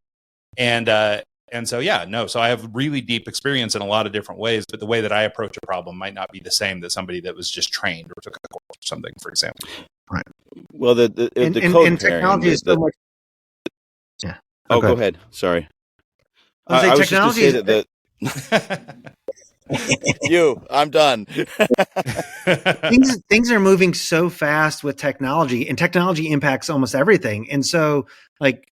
And so I have really deep experience in a lot of different ways, but the way that I approach a problem might not be the same that somebody that was just trained or took a course or something, for example. Right. Well, the code technology is so much. Yeah. Oh, go ahead. Sorry. I was technology just going to say that I'm done. things are moving so fast with technology, and technology impacts almost everything. And so, like,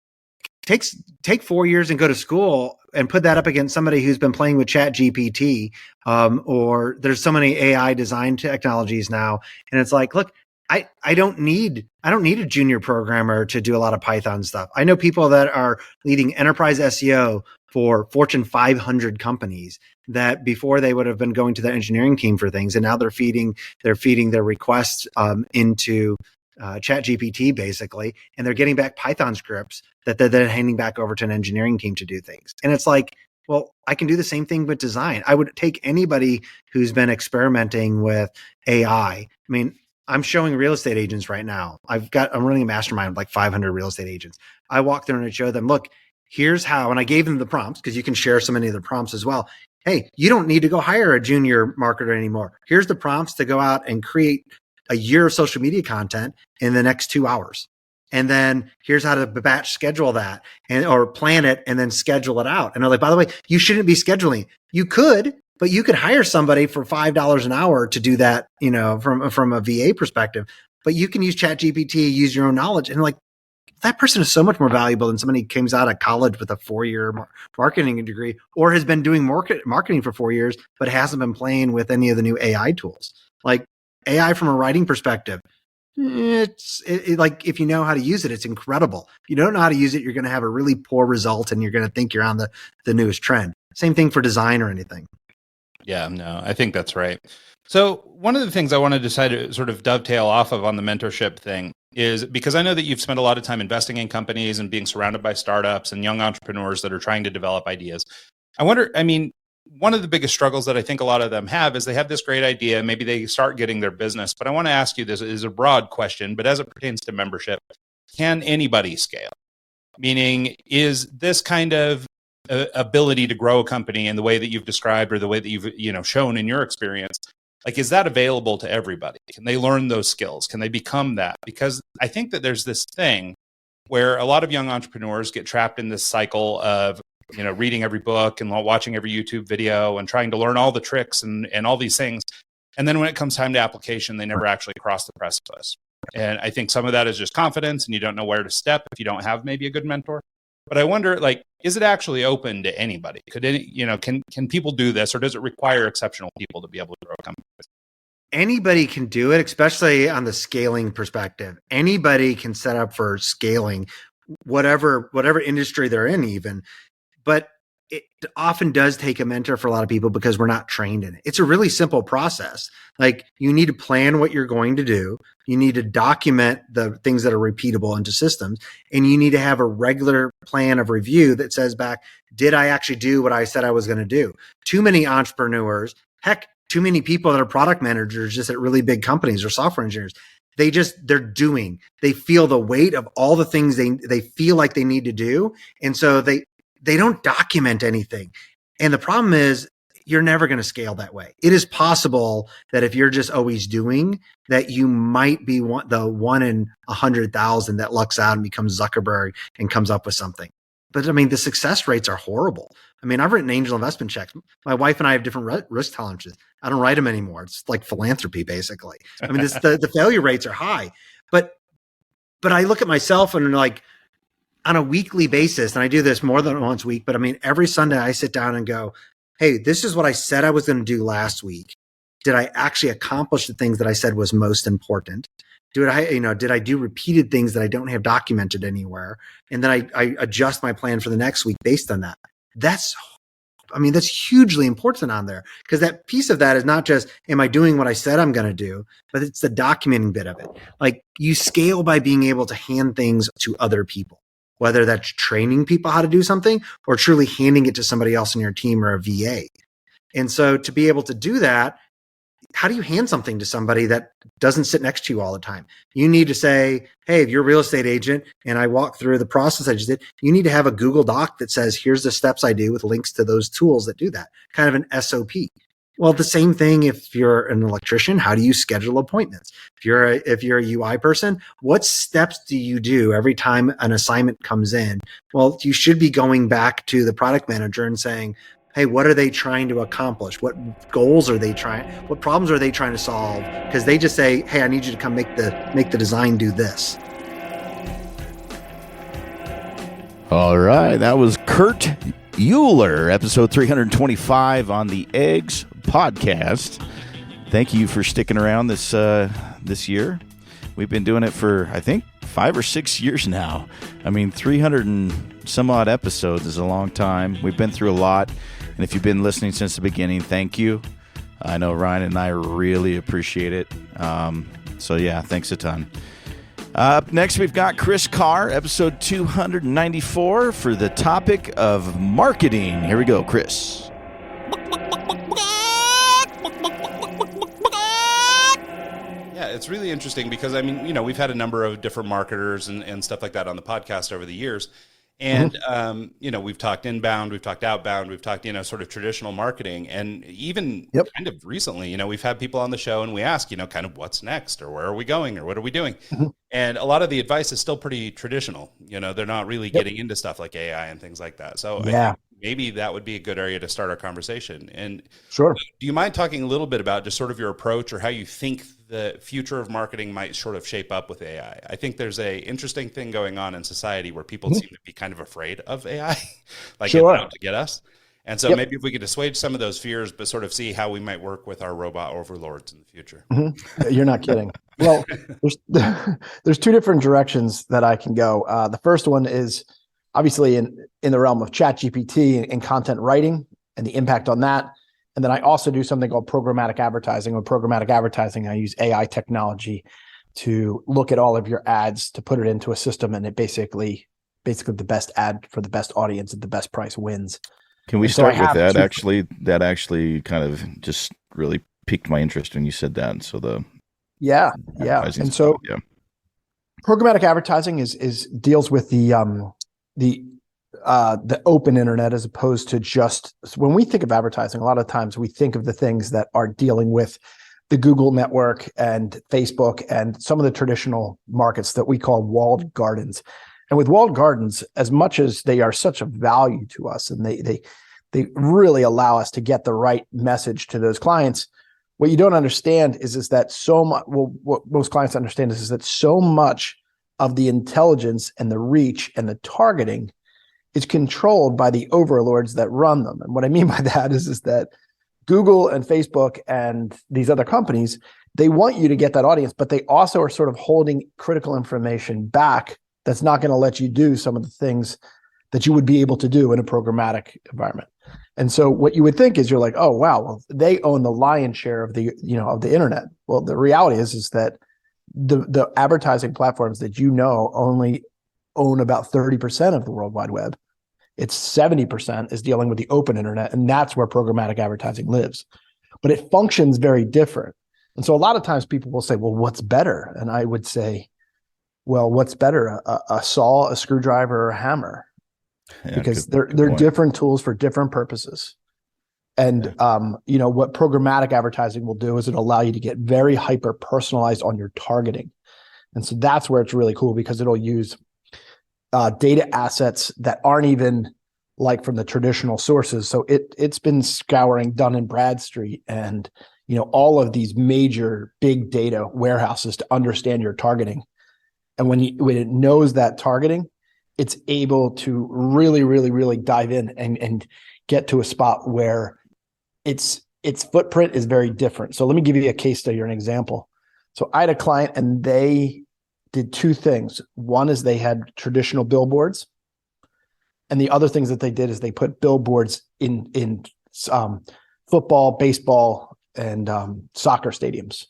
take 4 years and go to school and put that up against somebody who's been playing with Chat GPT, or there's so many AI design technologies now. And it's like, look, I don't need a junior programmer to do a lot of Python stuff. I know people that are leading enterprise SEO for Fortune 500 companies that before they would have been going to the engineering team for things, and now they're feeding their requests into ChatGPT basically, and they're getting back Python scripts that they're then handing back over to an engineering team to do things. And it's like, well, I can do the same thing with design. I would take anybody who's been experimenting with AI. I mean, I'm showing real estate agents right now. I'm running a mastermind with like 500 real estate agents. I walk through and I show them, look, here's how, and I gave them the prompts because you can share so many of the prompts as well. Hey, you don't need to go hire a junior marketer anymore. Here's the prompts to go out and create a year of social media content in the next 2 hours. And then here's how to batch schedule that or plan it and then schedule it out. And they're like, by the way, you shouldn't be scheduling. You could, but you could hire somebody for $5 an hour to do that, from a VA perspective. But you can use ChatGPT, use your own knowledge. And like, that person is so much more valuable than somebody who comes out of college with a 4-year marketing degree or has been doing marketing for 4 years, but hasn't been playing with any of the new AI tools. Like AI from a writing perspective, it's like, if you know how to use it, it's incredible. If you don't know how to use it, you're going to have a really poor result and you're going to think you're on the newest trend. Same thing for design or anything. Yeah, no, I think that's right. So one of the things I want to decide to sort of dovetail off of on the mentorship thing is because I know that you've spent a lot of time investing in companies and being surrounded by startups and young entrepreneurs that are trying to develop ideas. I wonder, I mean, one of the biggest struggles that I think a lot of them have is they have this great idea, maybe they start getting their business, but I want to ask you, this is a broad question, but as it pertains to membership, can anybody scale? Meaning, is this kind of ability to grow a company in the way that you've described or the way that you've shown in your experience, like, is that available to everybody? Can they learn those skills? Can they become that? Because I think that there's this thing where a lot of young entrepreneurs get trapped in this cycle of reading every book and watching every YouTube video and trying to learn all the tricks and all these things. And then when it comes time to application, they never actually cross the precipice. And I think some of that is just confidence and you don't know where to step if you don't have maybe a good mentor. But I wonder, like, is it actually open to anybody? Could any, can people do this, or does it require exceptional people to be able to grow a company? Anybody can do it, especially on the scaling perspective. Anybody can set up for scaling, whatever industry they're in, even. But it often does take a mentor for a lot of people because we're not trained in it. It's a really simple process. Like, you need to plan what you're going to do. You need to document the things that are repeatable into systems. And you need to have a regular plan of review that says back, did I actually do what I said I was going to do? Too many entrepreneurs, heck, too many people that are product managers just at really big companies or software engineers, they're doing. They feel the weight of all the things they feel like they need to do. And so they don't document anything. And the problem is, you're never going to scale that way. It is possible that if you're just always doing that, you might be the 1 in 100,000 that lucks out and becomes Zuckerberg and comes up with something. But I mean, the success rates are horrible. I mean, I've written angel investment checks. My wife and I have different risk tolerances. I don't write them anymore. It's like philanthropy, basically. I mean, the failure rates are high. But I look at myself and like, on a weekly basis, and I do this more than once a week, but I mean, every Sunday I sit down and go, hey, this is what I said I was going to do last week. Did I actually accomplish the things that I said was most important? Did I do repeated things that I don't have documented anywhere? And then I adjust my plan for the next week based on that. That's hugely important on there, because that piece of that is not just, am I doing what I said I'm going to do, but it's the documenting bit of it. Like, you scale by being able to hand things to other people, whether that's training people how to do something or truly handing it to somebody else in your team or a VA. And so to be able to do that, how do you hand something to somebody that doesn't sit next to you all the time? You need to say, hey, if you're a real estate agent and I walk through the process I just did, you need to have a Google Doc that says, here's the steps I do with links to those tools that do that, kind of an SOP. Well, the same thing if you're an electrician, how do you schedule appointments? If you're a UI person, what steps do you do every time an assignment comes in? Well, you should be going back to the product manager and saying, hey, what are they trying to accomplish? What goals are they what problems are they trying to solve? Because they just say, hey, I need you to come make the design do this. All right, that was Kurt Euler, episode 325 on the Eggs podcast. Thank you for sticking around this year. We've been doing it for, I think, 5 or 6 years now. I mean, 300 and some odd episodes is a long time. We've been through a lot. And if you've been listening since the beginning, thank you. I know Ryan and I really appreciate it. So, yeah, thanks a ton. Up next, we've got Chris Carr, episode 294, for the topic of marketing. Here we go, Chris. Yeah, it's really interesting because, I mean, you know, we've had a number of different marketers and stuff like that on the podcast over the years. And, you know, we've talked inbound, we've talked outbound, we've talked, you know, sort of traditional marketing. And even kind of recently, you know, we've had people on the show and we ask, you know, kind of what's next or where are we going or what are we doing? And a lot of the advice is still pretty traditional. You know, they're not really getting into stuff like AI and things like that. So I think maybe that would be a good area to start our conversation. And sure. Do you mind talking a little bit about just sort of your approach or how you think the future of marketing might sort of shape up with AI? I think there's a interesting thing going on in society where people seem to be kind of afraid of AI, like it's out to get us. And so maybe if we could assuage some of those fears, but sort of see how we might work with our robot overlords in the future. You're not kidding. Well, there's two different directions that I can go. The first one is obviously in the realm of ChatGPT and content writing and the impact on that. And then I also do something called programmatic advertising. With programmatic advertising, I use AI technology to look at all of your ads, to put it into a system, and it basically the best ad for the best audience at the best price wins. Can we start with that? Actually, that actually kind of just really piqued my interest when you said that. And so and so programmatic advertising is deals with the open internet as opposed to just, when we think of advertising, a lot of times we think of the things that are dealing with the Google network and Facebook and some of the traditional markets that we call walled gardens. And with walled gardens, as much as they are such a value to us and they really allow us to get the right message to those clients, what you don't understand is that so much, well, what most clients understand is that so much of the intelligence and the reach and the targeting is controlled by the overlords that run them. And what I mean by that is that Google and Facebook and these other companies, they want you to get that audience, but they also are sort of holding critical information back that's not going to let you do some of the things that you would be able to do in a programmatic environment. And so what you would think is you're like, oh, wow, well, they own the lion's share of the, of the internet. Well, the reality is that the advertising platforms that only own about 30% of the World Wide Web. It's 70% is dealing with the open internet, and that's where programmatic advertising lives. But it functions very different. And so a lot of times people will say, well, what's better? And I would say, well, what's better, a saw, a screwdriver, or a hammer? Because they're different tools for different purposes. And what programmatic advertising will do is it'll allow you to get very hyper personalized on your targeting. And so that's where it's really cool, because it'll use data assets that aren't even like from the traditional sources. So it's been scouring Dun & Bradstreet and all of these major big data warehouses to understand your targeting. And when it knows that targeting, it's able to really, really, really dive in and get to a spot where its footprint is very different. So let me give you a case study or an example. So I had a client and they did two things. One is they had traditional billboards, and the other things that they did is they put billboards in football, baseball, and soccer stadiums.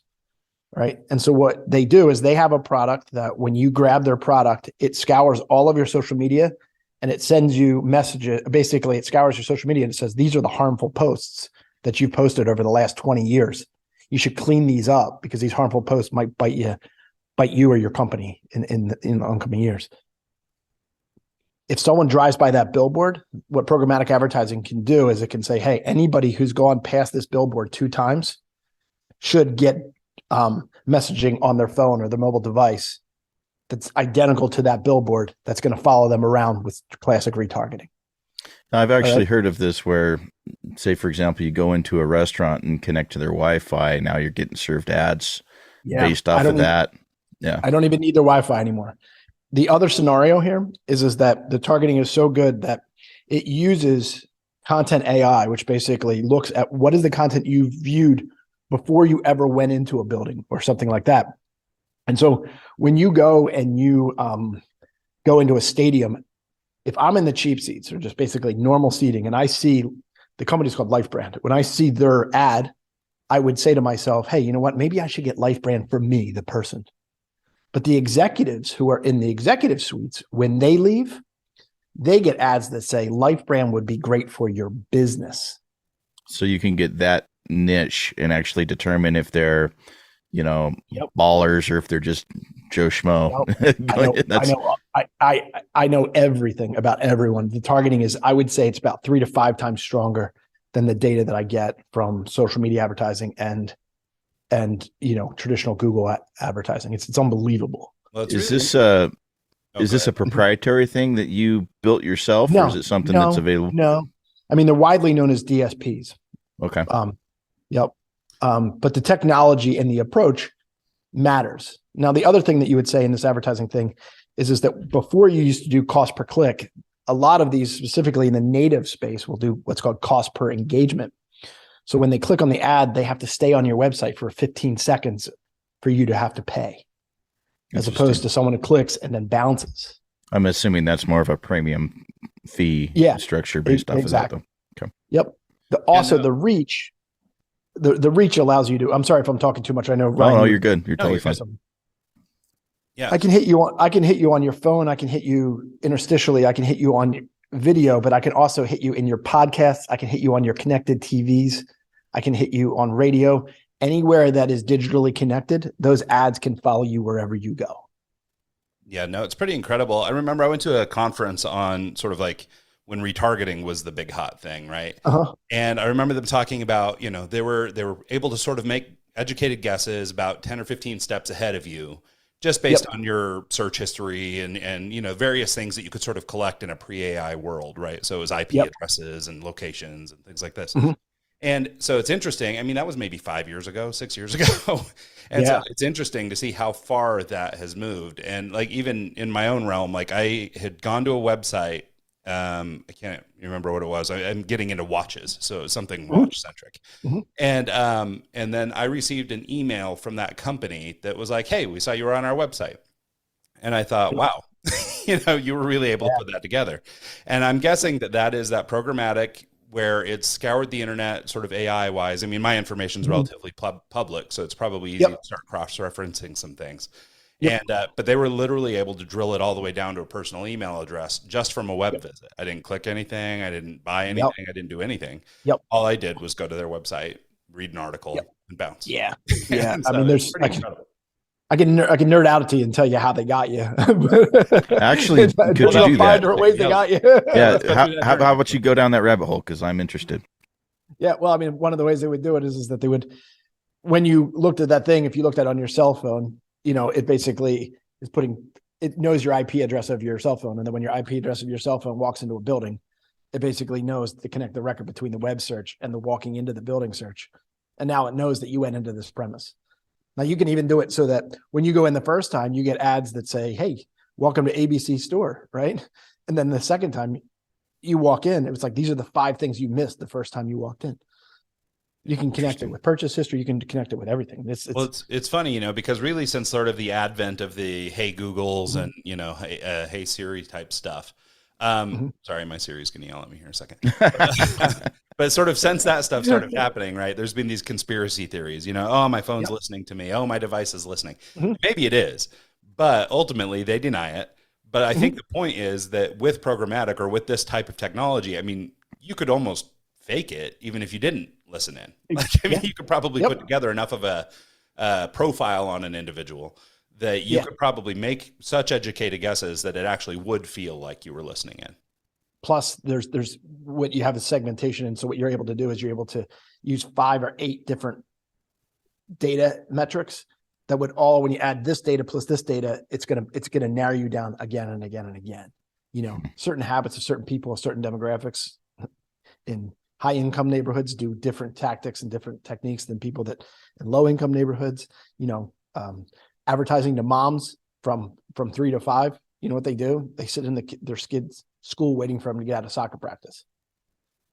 Right. And so what they do is they have a product that when you grab their product, it scours all of your social media and it sends you messages. Basically, it scours your social media and it says, these are the harmful posts that you've posted over the last 20 years. You should clean these up because these harmful posts might bite you or your company in the oncoming years. If someone drives by that billboard, what programmatic advertising can do is it can say, hey, anybody who's gone past this billboard 2 times should get messaging on their phone or their mobile device that's identical to that billboard that's going to follow them around with classic retargeting. I've actually heard of this where, say, for example, you go into a restaurant and connect to their Wi-Fi. Now you're getting served ads based off of that. Yeah, I don't even need their Wi-Fi anymore. The other scenario here is that the targeting is so good that it uses content AI, which basically looks at what is the content you viewed before you ever went into a building or something like that. And so when you go and you go into a stadium, if I'm in the cheap seats or just basically normal seating, and I see the company's called Life Brand, when I see their ad, I would say to myself, hey, you know what? Maybe I should get Life Brand for me, the person. But the executives who are in the executive suites, when they leave, they get ads that say Life Brand would be great for your business. So you can get that niche and actually determine if they're, ballers or if they're just Joe Schmo. I know everything about everyone. The targeting is, I would say it's about 3 to 5 times stronger than the data that I get from social media advertising and traditional Google advertising. It's unbelievable. Well, is this a proprietary thing that you built yourself, or is it something that's available? No, I mean, they're widely known as DSPs. Okay. Yep. But the technology and the approach matters. Now, the other thing that you would say in this advertising thing is that before you used to do cost per click, a lot of these, specifically in the native space, will do what's called cost per engagement. So when they click on the ad, they have to stay on your website for 15 seconds for you to have to pay, as opposed to someone who clicks and then bounces. I'm assuming that's more of a premium fee structure based off of that, though. Okay. Yep. The reach, the reach allows you to. I'm sorry if I'm talking too much. I know. Ryan, no, you're good. You're totally fine. Yeah, I can hit you on your phone. I can hit you interstitially. I can hit you on video, but I can also hit you in your podcasts. I can hit you on your connected TVs. I can hit you on radio. Anywhere that is digitally connected, those ads can follow you wherever you go. Yeah, no, it's pretty incredible. I remember I went to a conference on sort of like when retargeting was the big hot thing, right? Uh-huh. And I remember them talking about, they were able to sort of make educated guesses about 10 or 15 steps ahead of you, just based on your search history and various things that you could sort of collect in a pre-AI world, right? So it was IP addresses and locations and things like this. Mm-hmm. And so it's interesting. I mean, that was maybe 5 years ago, 6 years ago. And so it's interesting to see how far that has moved. And like, even in my own realm, like I had gone to a website. I can't remember what it was. I'm getting into watches. So it was something watch centric. Mm-hmm. And then I received an email from that company that was like, hey, we saw you were on our website. And I thought, wow, you were really able to put that together. And I'm guessing that is that programmatic where it's scoured the internet sort of AI wise. I mean, my information is relatively public, so it's probably easy to start cross-referencing some things. Yep. And but they were literally able to drill it all the way down to a personal email address just from a web visit. I didn't click anything. I didn't buy anything. I didn't do anything. Yep. All I did was go to their website, read an article, and bounce. Yeah. Yeah. So I mean, I can nerd out to you and tell you how they got you. Actually, could you do that? Different ways they got you. Yeah. How about you go down that rabbit hole? Because I'm interested. Yeah. Well, I mean, one of the ways they would do it is that they would, when you looked at that thing, if you looked at it on your cell phone, it basically is it knows your IP address of your cell phone. And then when your IP address of your cell phone walks into a building, it basically knows to connect the record between the web search and the walking into the building search. And now it knows that you went into this premise. Now you can even do it so that when you go in the first time, you get ads that say, hey, welcome to ABC store, right? And then the second time you walk in, it was like, these are the 5 things you missed the first time you walked in. You can connect it with purchase history. You can connect it with everything. It's funny, because really since sort of the advent of the Hey Googles and, Hey Siri type stuff. Sorry, my Siri's going to yell at me here in a second. But sort of since that stuff started happening, right, there's been these conspiracy theories, oh, my phone's listening to me. Oh, my device is listening. Maybe it is, but ultimately they deny it. But I think the point is that with programmatic or with this type of technology, I mean, you could almost fake it even if you didn't listen in. You could probably put together enough of a profile on an individual that you could probably make such educated guesses that it actually would feel like you were listening in. Plus, there's what you have is segmentation, and so what you're able to do is you're able to use 5 or 8 different data metrics that would all, when you add this data plus this data, it's gonna narrow you down again and again and again. Certain habits of certain people, certain demographics in high income neighborhoods do different tactics and different techniques than people that in low income neighborhoods. Advertising to moms from 3 to 5. You know what they do? They sit in their kids' school waiting for them to get out of soccer practice.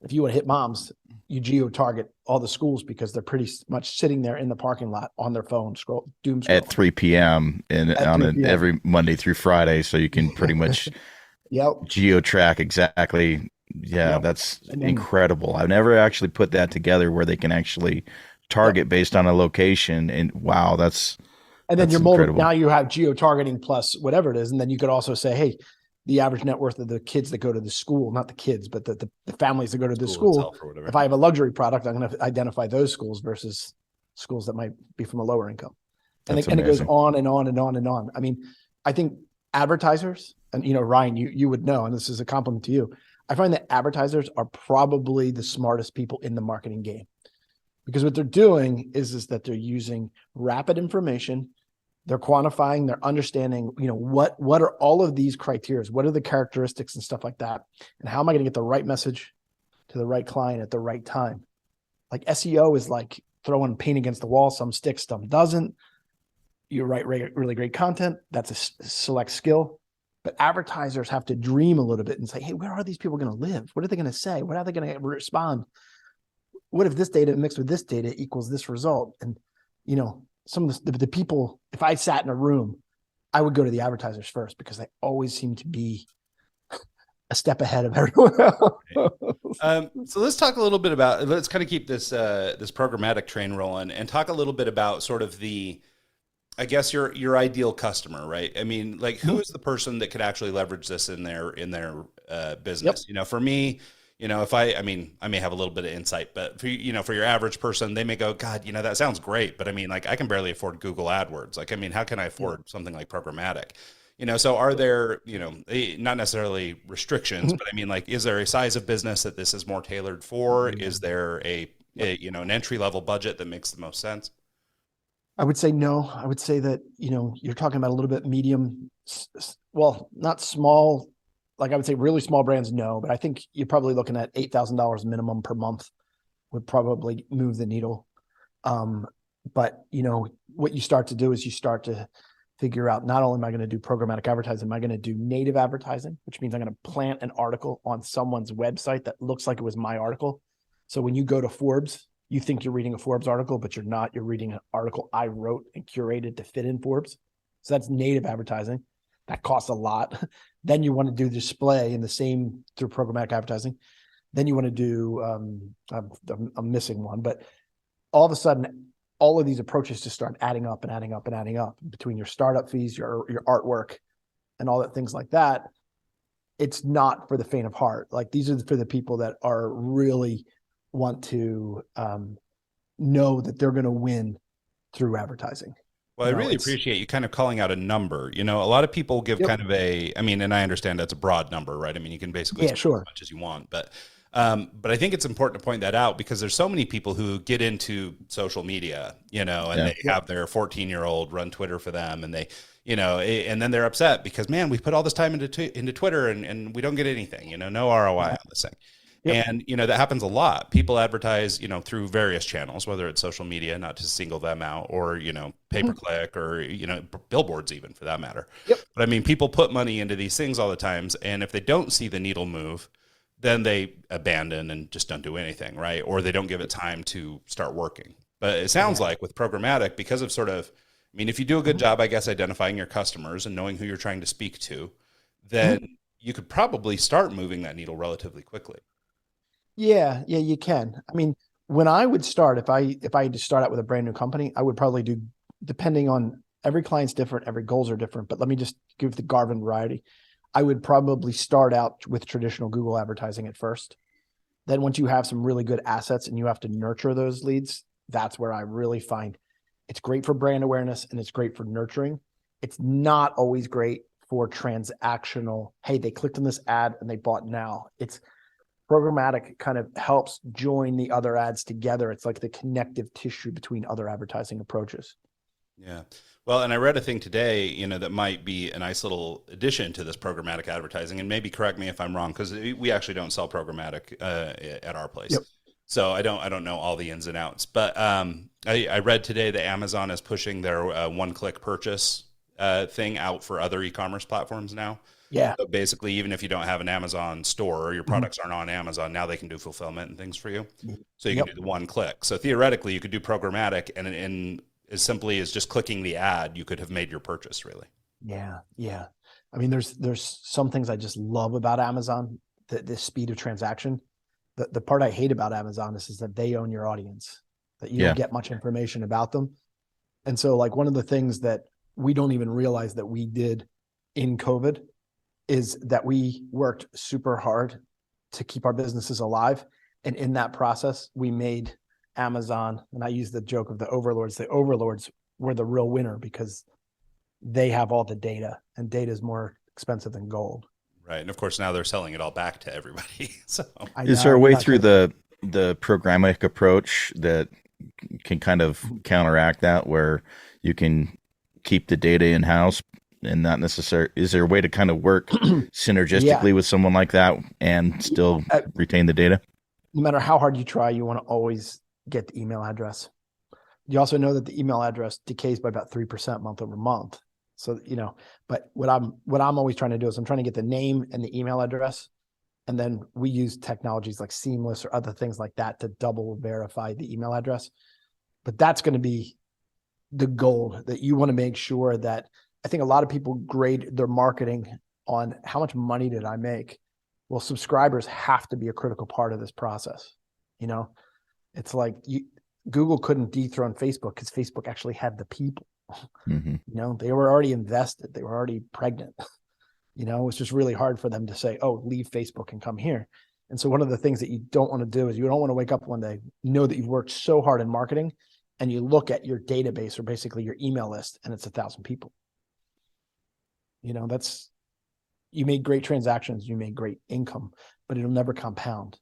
If you want to hit moms, you geo target all the schools because they're pretty much sitting there in the parking lot on their phone, doom scrolling. At 3 p.m. Every Monday through Friday, so you can pretty much geo track exactly. Yeah, that's incredible. I've never actually put that together where they can actually target based on a location, and wow, that's you're molded. Now you have geo targeting plus whatever it is, and then you could also say, hey, the average net worth of the kids that go to the school, not the kids, but the families that go to the school. If I have a luxury product, I'm going to identify those schools versus schools that might be from a lower income. And it goes on and on and on and on. I mean, I think advertisers, and Ryan, you would know, and this is a compliment to you. I find that advertisers are probably the smartest people in the marketing game, because what they're doing is that they're using rapid information. They're quantifying, they're understanding, what are all of these criteria? What are the characteristics and stuff like that? And how am I going to get the right message to the right client at the right time? Like SEO is like throwing paint against the wall. Some sticks, some doesn't. You write really great content. That's a select skill. But advertisers have to dream a little bit and say, hey, where are these people going to live? What are they going to say? What are they going to respond? What if this data mixed with this data equals this result? And, some of the people, if I sat in a room, I would go to the advertisers first because they always seem to be a step ahead of everyone else. So let's talk a little bit about, let's kind of keep this programmatic train rolling and talk a little bit about sort of I guess your ideal customer, right? I mean, like, who is the person that could actually leverage this in their business? Yep. For me, if I may have a little bit of insight, but for your average person, they may go, God, that sounds great, but I mean, like, I can barely afford Google AdWords. Like, I mean, how can I afford something like programmatic? So are there, not necessarily restrictions, but I mean, like, is there a size of business that this is more tailored for? Is there an entry level budget that makes the most sense? I would say no. I would say that, you're talking about a little bit medium, well, not small. Like, I would say really small brands, no, but I think you're probably looking at $8,000 minimum per month would probably move the needle. But what you start to do is you start to figure out, not only am I going to do programmatic advertising, am I going to do native advertising, which means I'm going to plant an article on someone's website that looks like it was my article. So when you go to Forbes, you think you're reading a Forbes article, but you're not. You're reading an article I wrote and curated to fit in Forbes. So that's native advertising. That costs a lot. Then you want to do display in the same through programmatic advertising. Then you want to do, I'm missing one, but all of a sudden, all of these approaches just start adding up and adding up and adding up between your startup fees, your artwork, and all that things like that. It's not for the faint of heart. Like, these are for the people that are really want to know that they're going to win through advertising. Well, I really appreciate you kind of calling out a number. A lot of people give kind of and I understand that's a broad number, right? I mean, you can basically spend as much as you want, but I think it's important to point that out because there's so many people who get into social media, and they have their 14-year-old run Twitter for them, and they, and then they're upset because, man, we put all this time into Twitter and we don't get anything, no ROI on this thing. Yep. And, that happens a lot. People advertise, through various channels, whether it's social media, not to single them out, or, pay-per-click or, billboards even for that matter. Yep. But I mean, people put money into these things all the times. And if they don't see the needle move, then they abandon and just don't do anything, right? Or they don't give it time to start working. But it sounds like with programmatic, because of if you do a good job, I guess, identifying your customers and knowing who you're trying to speak to, then you could probably start moving that needle relatively quickly. Yeah, you can. I mean, when I would start, if I had to start out with a brand new company, I would probably do, depending on every client's different, every goals are different, but let me just give the Garvin variety. I would probably start out with traditional Google advertising at first. Then once you have some really good assets and you have to nurture those leads, that's where I really find it's great for brand awareness and it's great for nurturing. It's not always great for transactional, hey, they clicked on this ad and they bought now. It's programmatic kind of helps join the other ads together. It's like the connective tissue between other advertising approaches. Yeah. Well, and I read a thing today, that might be a nice little addition to this programmatic advertising, and maybe correct me if I'm wrong, because we actually don't sell programmatic at our place. Yep. So I don't know all the ins and outs, but I read today that Amazon is pushing their one-click purchase thing out for other e-commerce platforms now. Yeah. So basically, even if you don't have an Amazon store or your Mm-hmm. products aren't on Amazon, now they can do fulfillment and things for you. So you Yep. can do the one click. So theoretically, you could do programmatic, and in as simply as just clicking the ad, you could have made your purchase. Really. Yeah. Yeah. I mean, there's some things I just love about Amazon, the speed of transaction. The part I hate about Amazon is that they own your audience, that you Yeah. don't get much information about them. And so like one of the things that we don't even realize that we did in COVID is that we worked super hard to keep our businesses alive. And in that process, we made Amazon, and I use the joke of the overlords were the real winner because they have all the data, and data is more expensive than gold. Right. And of course, now they're selling it all back to everybody. So Is there a way through the programmatic approach that can kind of counteract that, where you can keep the data in house and not necessarily? Is there a way to kind of work synergistically with someone like that and still retain the data? No matter how hard you try, you want to always get the email address. You also know that the email address decays by about 3% month over month. So, but what I'm always trying to do is I'm trying to get the name and the email address. And then we use technologies like Seamless or other things like that to double verify the email address. But that's going to be the goal, that you want to make sure that. I think a lot of people grade their marketing on how much money did I make? Well, subscribers have to be a critical part of this process. It's like Google couldn't dethrone Facebook because Facebook actually had the people. Mm-hmm. They were already invested. They were already pregnant. It's just really hard for them to say, oh, leave Facebook and come here. And so one of the things that you don't want to do is you don't want to wake up one day, know that you've worked so hard in marketing, and you look at your database or basically your email list and it's 1,000 people. You made great transactions, you made great income, but it'll never compound.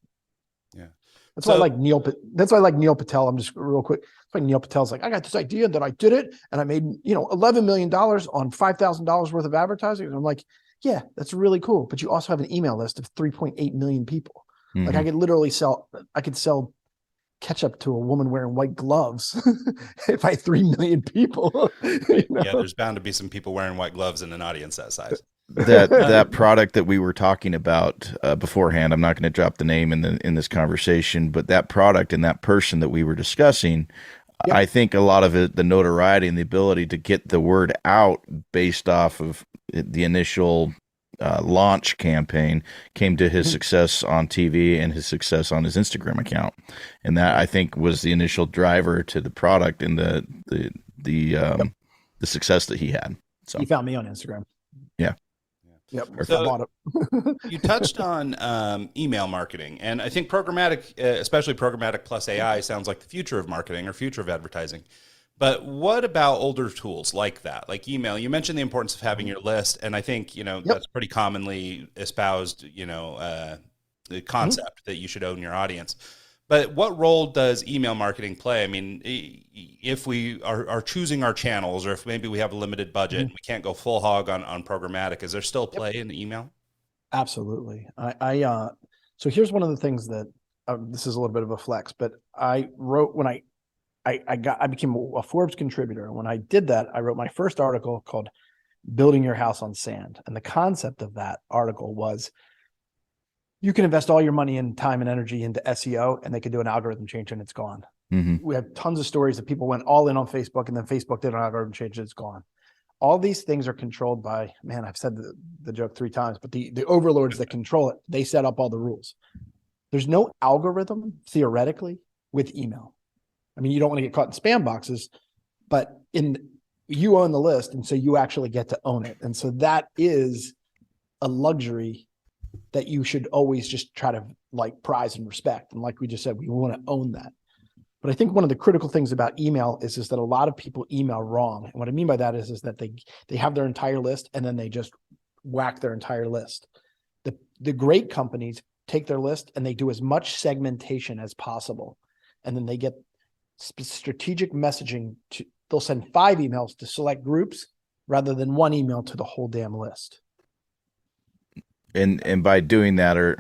Yeah. That's why I like Neil Patel. I'm just real quick. That's why Neil Patel's like, I got this idea that I did it and I made, $11 million on $5,000 worth of advertising. And I'm like, yeah, that's really cool. But you also have an email list of 3.8 million people. Mm-hmm. Like I could sell ketchup to a woman wearing white gloves if I had 3 million people. Yeah, there's bound to be some people wearing white gloves in an audience that size. That product that we were talking about beforehand, I'm not going to drop the name in this conversation, but that product and that person that we were discussing, yep. I think a lot of it, the notoriety and the ability to get the word out based off of the initial launch campaign, came to his success on TV and his success on his Instagram account, and that I think was the initial driver to the product and the success that he had. So he found me on Instagram. Yeah. Yep. So you touched on email marketing, and I think programmatic, especially programmatic plus AI, sounds like the future of marketing or future of advertising. But what about older tools like that, like email? You mentioned the importance of having your list, and I think that's pretty commonly espoused, the concept that you should own your audience. But what role does email marketing play? I mean, if we are choosing our channels, or if maybe we have a limited budget and we can't go full hog on programmatic, is there still play in email? Absolutely. So here's one of the things that this is a little bit of a flex, but I wrote when I became a Forbes contributor. And when I did that, I wrote my first article called Building Your House on Sand. And the concept of that article was, you can invest all your money and time and energy into SEO, and they could do an algorithm change and it's gone. Mm-hmm. We have tons of stories that people went all in on Facebook, and then Facebook did an algorithm change and it's gone. All these things are controlled by, I've said the joke 3 times, but the overlords that control it, they set up all the rules. There's no algorithm theoretically with email. I mean, you don't want to get caught in spam boxes, but you own the list, and so you actually get to own it. And so that is a luxury that you should always just try to prize and respect. And like we just said, we want to own that. But I think one of the critical things about email is that a lot of people email wrong. And what I mean by that is that they have their entire list and then they just whack their entire list. The great companies take their list and they do as much segmentation as possible. And then they get strategic messaging they'll send 5 emails to select groups rather than 1 email to the whole damn list. And by doing that,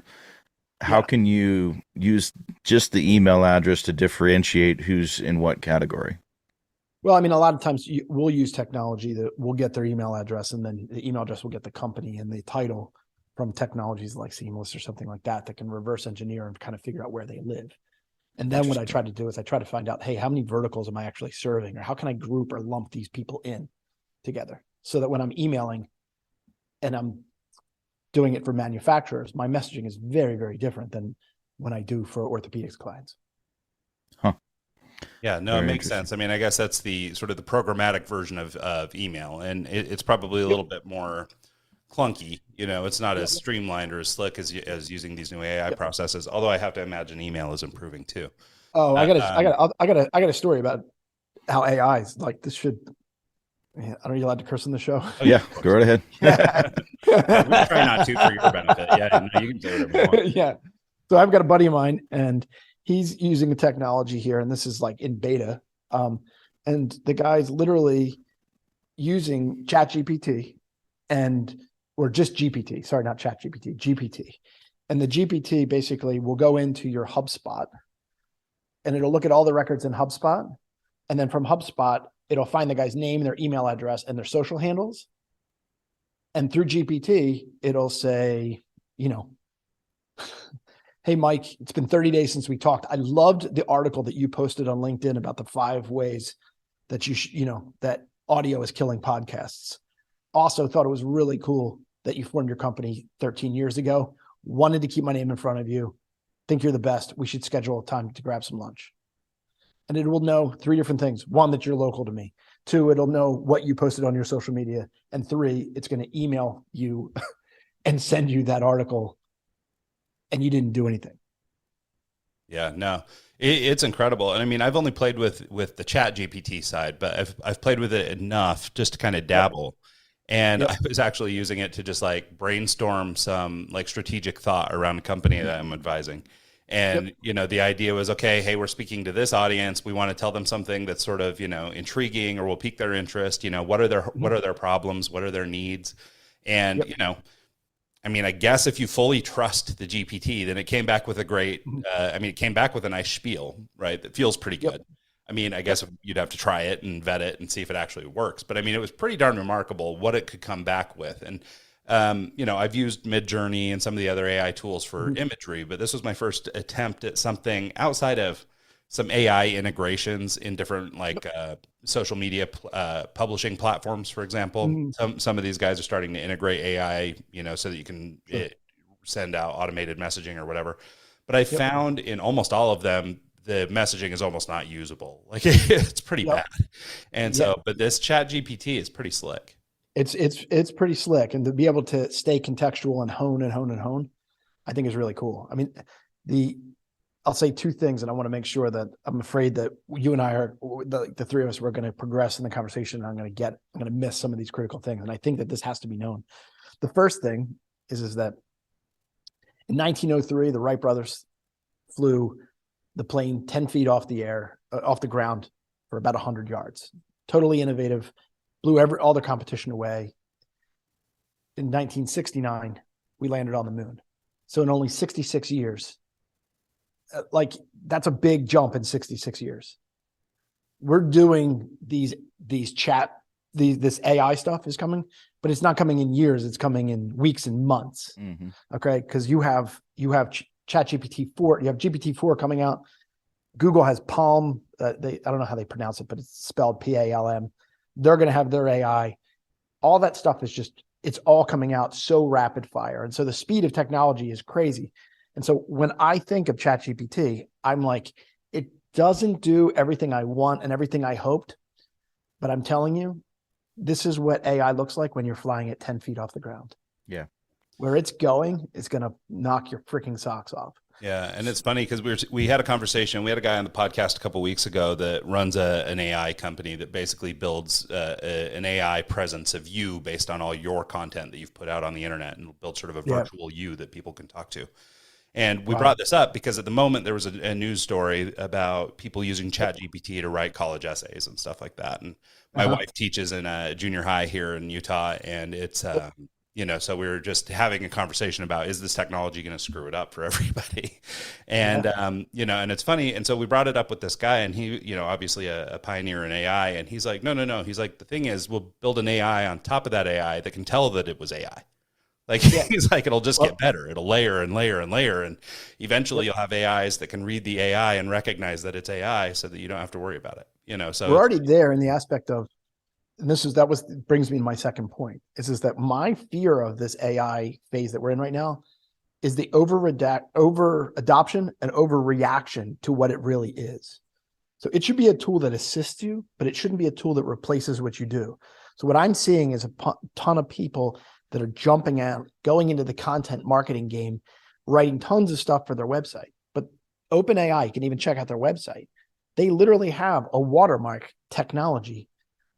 how can you use just the email address to differentiate who's in what category? Well, I mean, a lot of times we'll use technology that we'll get their email address, and then the email address will get the company and the title from technologies like Seamless or something like that that can reverse engineer and kind of figure out where they live. And then what I try to do is I try to find out, hey, how many verticals am I actually serving, or how can I group or lump these people in together so that when I'm emailing and I'm doing it for manufacturers, my messaging is very, very different than when I do for orthopedics clients. Yeah, no, it makes sense. I mean, I guess that's the sort of the programmatic version of email, and it's probably a little bit more clunky. You know, it's not as streamlined or as slick as using these new AI processes. Although I have to imagine email is improving too. Oh, I got a story about how AI is like this should. Yeah, are you allowed to curse on the show? Oh, yeah, go right ahead. We try not to for your benefit. Yeah, no, you can say whatever you want. Yeah. So I've got a buddy of mine, and he's using the technology here, and this is like in beta. And the guy's literally using ChatGPT or just GPT. Sorry, not ChatGPT, GPT. And the GPT basically will go into your HubSpot, and it'll look at all the records in HubSpot. And then from HubSpot, it'll find the guy's name, their email address, and their social handles. And through GPT, it'll say, you know, hey, Mike, it's been 30 days since we talked. I loved the article that you posted on LinkedIn about the 5 ways that that audio is killing podcasts. Also thought it was really cool that you formed your company 13 years ago. Wanted to keep my name in front of you. Think you're the best. We should schedule a time to grab some lunch. And it will know 3 different things. 1, that you're local to me. 2, it'll know what you posted on your social media. And 3, it's going to email you and send you that article, and you didn't do anything. Yeah, no, it's incredible. And I mean, I've only played with the Chat GPT side, but I've played with it enough just to kind of dabble. And I was actually using it to just like brainstorm some like strategic thought around a company that I'm advising. And, you know, the idea was, okay, hey, we're speaking to this audience. We want to tell them something that's sort of, you know, intriguing or will pique their interest. You know, what are their problems? What are their needs? And, you know, I mean, I guess if you fully trust the GPT, then it came back with a great, it came back with a nice spiel, right? That feels pretty good. I mean, I guess you'd have to try it and vet it and see if it actually works. But I mean, it was pretty darn remarkable what it could come back with. And, you know, I've used Midjourney and some of the other AI tools for imagery, but this was my first attempt at something outside of some AI integrations in different like social media publishing platforms, for example. Some of these guys are starting to integrate AI, you know, so that you can send out automated messaging or whatever. But I found in almost all of them, the messaging is almost not usable. Like it's pretty bad. And so, but this Chat GPT is pretty slick. It's pretty slick, and to be able to stay contextual and hone, I think is really cool. I mean, I'll say 2 things, and I want to make sure that I'm afraid that you and I are the 3 of us, we're going to progress in the conversation. And I'm going to miss some of these critical things, and I think that this has to be known. The first thing is that in 1903, the Wright brothers flew the plane 10 feet off the ground for about 100 yards. Totally innovative. Blew all their competition away. In 1969, we landed on the moon. So in only 66 years, like that's a big jump in 66 years. We're doing this AI stuff is coming, but it's not coming in years. It's coming in weeks and months. Okay. Cause you have ChatGPT 4, you have GPT-4 coming out. Google has Palm. I don't know how they pronounce it, but it's spelled PALM. They're going to have their AI. All that stuff is it's all coming out so rapid fire. And so the speed of technology is crazy. And so when I think of ChatGPT, I'm like, it doesn't do everything I want and everything I hoped, but I'm telling you, this is what AI looks like when you're flying at 10 feet off the ground. Yeah. Where it's going, it's going to knock your freaking socks off. Yeah, and it's funny because we had a conversation. We had a guy on the podcast a couple of weeks ago that runs an AI company that basically builds an AI presence of you based on all your content that you've put out on the internet, and build sort of a virtual you that people can talk to. And we brought this up because at the moment there was a news story about people using ChatGPT to write college essays and stuff like that. And my wife teaches in a junior high here in Utah, and it's So we were just having a conversation about, is this technology going to screw it up for everybody? And, and it's funny. And so we brought it up with this guy, and he, obviously a pioneer in AI. And he's like, no. He's like, the thing is, we'll build an AI on top of that AI that can tell that it was AI. Like, he's like, it'll just get better. It'll layer and layer and layer. And eventually you'll have AIs that can read the AI and recognize that it's AI so that you don't have to worry about it. So we're already there in the aspect of, and brings me to my second point, is that my fear of this AI phase that we're in right now is the over adoption and overreaction to what it really is. So it should be a tool that assists you, but it shouldn't be a tool that replaces what you do. So what I'm seeing is a ton of people that are jumping out, going into the content marketing game, writing tons of stuff for their website. But OpenAI, you can even check out their website. They literally have a watermark technology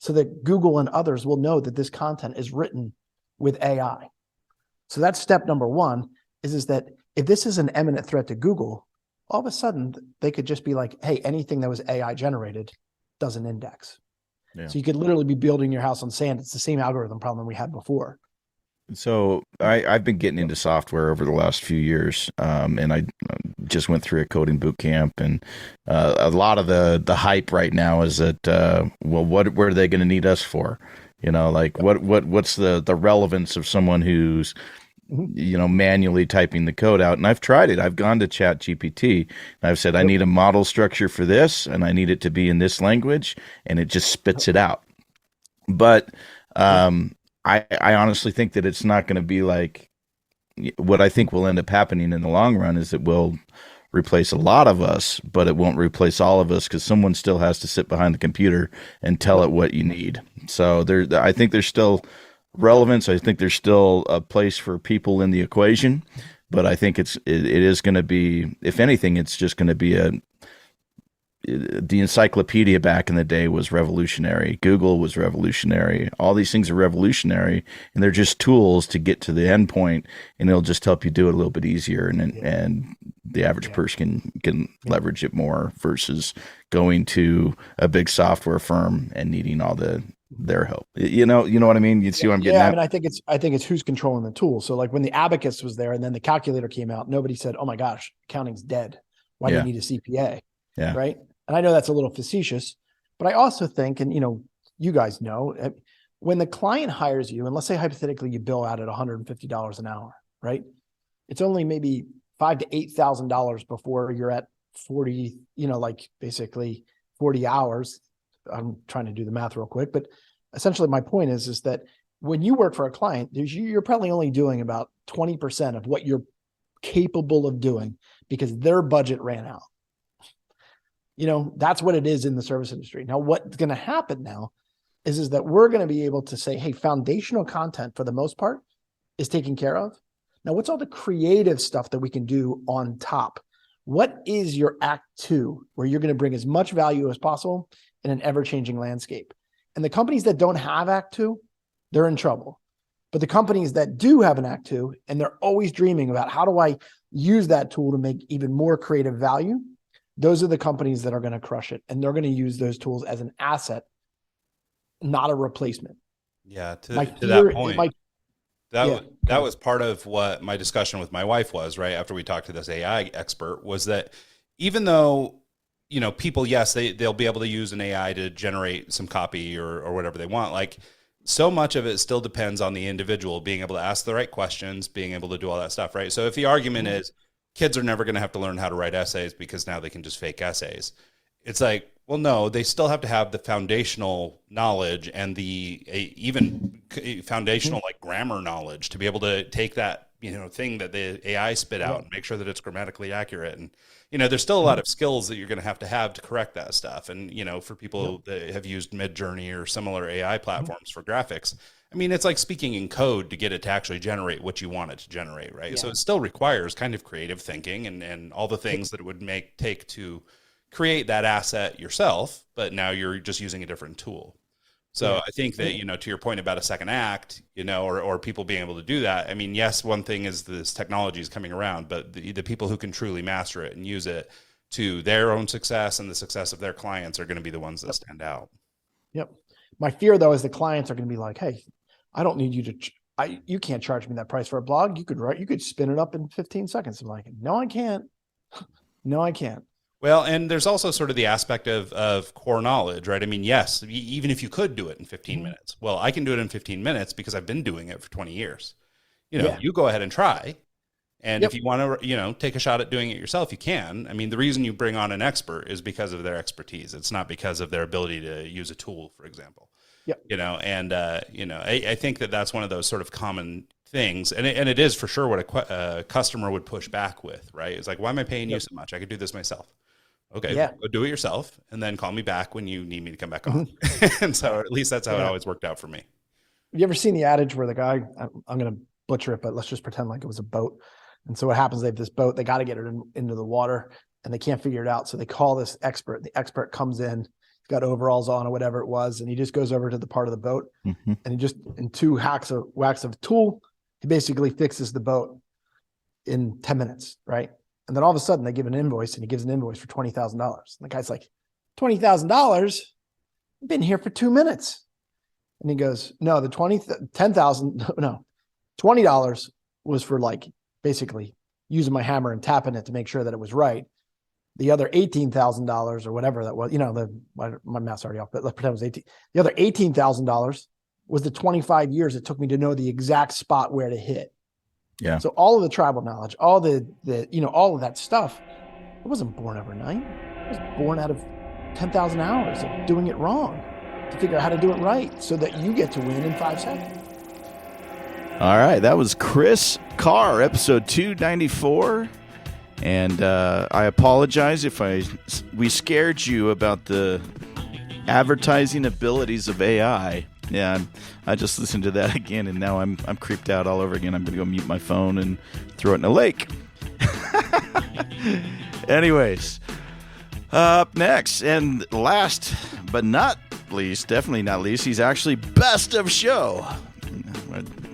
so that Google and others will know that this content is written with AI. So that's step number one, is that if this is an imminent threat to Google, all of a sudden they could just be like, hey, anything that was AI generated doesn't index. Yeah. So you could literally be building your house on sand. It's the same algorithm problem we had before. So I've been getting into software over the last few years, and I just went through a coding boot camp, and a lot of the hype right now is that what are they going to need us for? Like what's the relevance of someone who's manually typing the code out? And I've tried it. I've gone to Chat GPT and I've said I need a model structure for this, and I need it to be in this language, and it just spits it out. But I honestly think that it's not going to be like what I think will end up happening in the long run is it will replace a lot of us, but it won't replace all of us because someone still has to sit behind the computer and tell it what you need. So I think there's still relevance. I think there's still a place for people in the equation, but I think it is going to be, if anything, it's just going to be the encyclopedia back in the day was revolutionary. Google was revolutionary. All these things are revolutionary, and they're just tools to get to the end point, and it'll just help you do it a little bit easier, and the average person can leverage it more versus going to a big software firm and needing all their help. You know what I mean? You see what I'm getting at? I mean, I think it's who's controlling the tool. So like when the abacus was there and then the calculator came out, nobody said, "Oh my gosh, accounting's dead. Why do you need a CPA?" Yeah. Right. And I know that's a little facetious, but I also think, and you guys know, when the client hires you, and let's say hypothetically you bill out at $150 an hour, right? It's only maybe $5,000 to $8,000 before you're at 40, like basically 40 hours. I'm trying to do the math real quick, but essentially my point is that when you work for a client, you're probably only doing about 20% of what you're capable of doing because their budget ran out. That's what it is in the service industry. Now, what's going to happen now is that we're going to be able to say, hey, foundational content for the most part is taken care of. Now, what's all the creative stuff that we can do on top? What is your act two, where you're going to bring as much value as possible in an ever-changing landscape? And the companies that don't have act two, they're in trouble. But the companies that do have an act two, and they're always dreaming about how do I use that tool to make even more creative value, those are the companies that are going to crush it. And they're going to use those tools as an asset, not a replacement. Yeah. To that point, that was part of what my discussion with my wife was, right? After we talked to this AI expert, was that even though, people, yes, they'll be able to use an AI to generate some copy or whatever they want. Like, so much of it still depends on the individual being able to ask the right questions, being able to do all that stuff, right? So if the argument is, kids are never going to have to learn how to write essays because now they can just fake essays. It's like, well, no, they still have to have the foundational knowledge and even foundational like grammar knowledge to be able to take that, thing that the AI spit out and make sure that it's grammatically accurate. And, there's still a lot of skills that you're going to have to correct that stuff. And, for people that have used Midjourney or similar AI platforms for graphics, I mean, it's like speaking in code to get it to actually generate what you want it to generate, right? Yeah. So it still requires kind of creative thinking and all the things that it would take to create that asset yourself, but now you're just using a different tool. So I think that, to your point about a second act, or people being able to do that. I mean, yes, one thing is this technology is coming around, but the people who can truly master it and use it to their own success and the success of their clients are going to be the ones that stand out. Yep. My fear though, is the clients are going to be like, hey, I don't need you to you can't charge me that price for a blog. You could spin it up in 15 seconds. I'm like, no, I can't. No, I can't. Well, and there's also sort of the aspect of core knowledge, right? I mean, yes, even if you could do it in 15 minutes, well, I can do it in 15 minutes because I've been doing it for 20 years. You go ahead and try. And if you want to, take a shot at doing it yourself, you can. I mean, the reason you bring on an expert is because of their expertise. It's not because of their ability to use a tool, for example. I think that's one of those sort of common things. And it is for sure what a customer would push back with, right? It's like, why am I paying you so much? I could do this myself. Okay, go do it yourself, and then call me back when you need me to come back on. And so at least that's how it always worked out for me. Have you ever seen the adage where the guy, I'm going to butcher it, but let's just pretend like it was a boat. And so what happens, they have this boat, they got to get it into the water, and they can't figure it out. So they call this expert. The expert comes in, he's got overalls on or whatever it was, and he just goes over to the part of the boat, and he just, in 2 wax of tool, he basically fixes the boat in 10 minutes, right? And then all of a sudden they give an invoice, and he gives an invoice for $20,000. And the guy's like, $20,000? I've been here for 2 minutes. And he goes, no, the $20 was for like basically using my hammer and tapping it to make sure that it was right. The other $18,000 or whatever that was, my math's already off, but let's pretend it was 18. The other $18,000 was the 25 years it took me to know the exact spot where to hit. Yeah. So all of the tribal knowledge, all the all of that stuff, it wasn't born overnight. It was born out of 10,000 hours of doing it wrong to figure out how to do it right so that you get to win in 5 seconds. All right. That was Chris Carr, episode 294. And I apologize if we scared you about the advertising abilities of AI. Yeah, I just listened to that again, and now I'm creeped out all over again. I'm going to go mute my phone and throw it in a lake. Anyways, up next, and last but not least, definitely not least, he's actually best of show.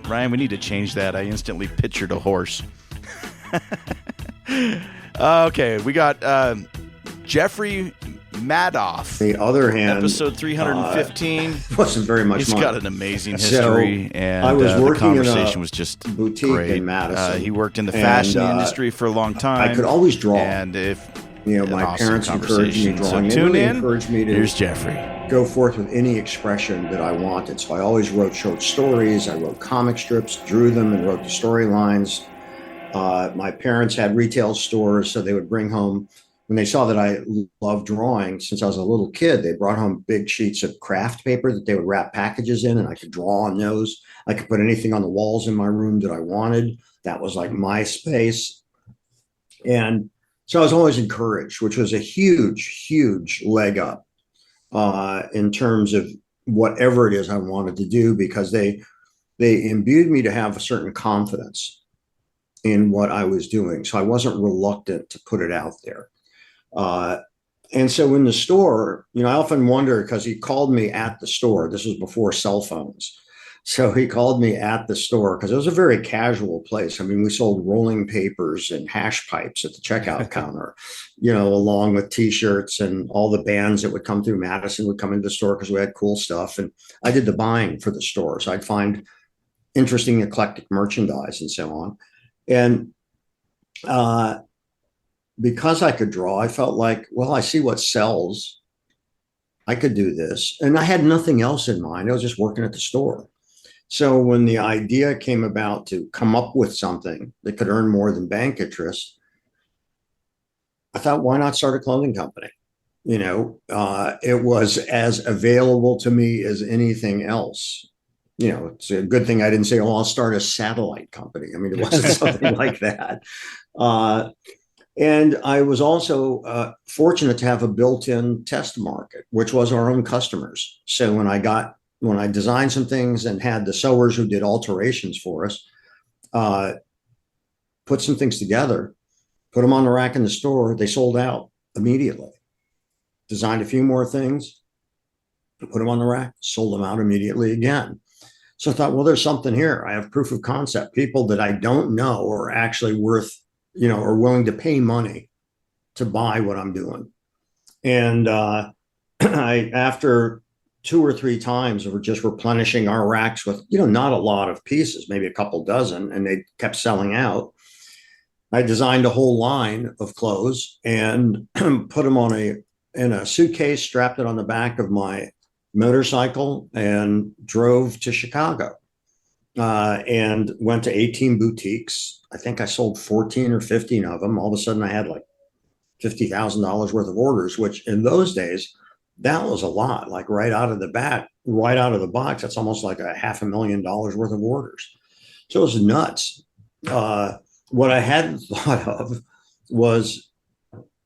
Ryan, we need to change that. I instantly pictured a horse. Okay, we got Jeffrey Madoff. The other hand, episode 315 wasn't very much. He's mine. got an amazing history, so and I was the conversation was just boutique great. in Madison. He worked in the fashion industry for a long time. I could always draw, and if my awesome parents encouraged me drawing. So tune in. Encouraged me to Here's Jeffrey. Go forth with any expression that I wanted. So I always wrote short stories. I wrote comic strips, drew them, and wrote the storylines. My parents had retail stores, so they would bring home, when they saw that I loved drawing since I was a little kid, they brought home big sheets of craft paper that they would wrap packages in, and I could draw on those. I could put anything on the walls in my room that I wanted. That was like my space. And so I was always encouraged, which was a huge, huge leg up in terms of whatever it is I wanted to do, because they imbued me to have a certain confidence in what I was doing. So I wasn't reluctant to put it out there. And so in the store, I often wonder, because he called me at the store. This was before cell phones. So he called me at the store because it was a very casual place. I mean, we sold rolling papers and hash pipes at the checkout counter, along with T-shirts, and all the bands that would come through Madison would come into the store because we had cool stuff. And I did the buying for the store. So I'd find interesting, eclectic merchandise and so on. And because I could draw, I felt like, well, I see what sells. I could do this. And I had nothing else in mind. I was just working at the store. So when the idea came about to come up with something that could earn more than bank interest, I thought, why not start a clothing company? It was as available to me as anything else. It's a good thing I didn't say, I'll start a satellite company. I mean, it wasn't something like that. And I was also fortunate to have a built-in test market, which was our own customers. So when I designed some things and had the sewers who did alterations for us, put some things together, put them on the rack in the store, they sold out immediately. Designed a few more things, put them on the rack, sold them out immediately again. So I thought, well, there's something here. I have proof of concept. People that I don't know are actually worth, are willing to pay money to buy what I'm doing. And after 2 or 3 times we're just replenishing our racks with, not a lot of pieces, maybe a couple dozen, and they kept selling out. I designed a whole line of clothes and put them in a suitcase, strapped it on the back of my motorcycle, and drove to Chicago. And went to 18 boutiques. I think I sold 14 or 15 of them. All of a sudden, I had like $50,000 worth of orders, which in those days, that was a lot. Like right out of the box, that's almost like $500,000 worth of orders. So it was nuts. What I hadn't thought of was,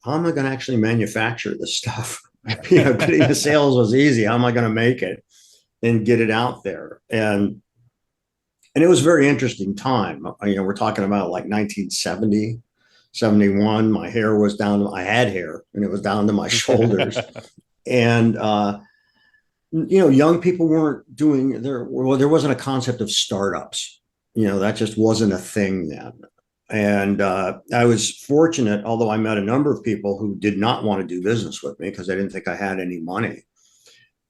how am I going to actually manufacture this stuff? Getting the sales was easy. How am I going to make it and get it out there? And it was a very interesting time. We're talking about like 1970, 71. My hair was I had hair and it was down to my shoulders. And, young people weren't doing there wasn't a concept of startups. That just wasn't a thing then. And I was fortunate, although I met a number of people who did not want to do business with me because they didn't think I had any money.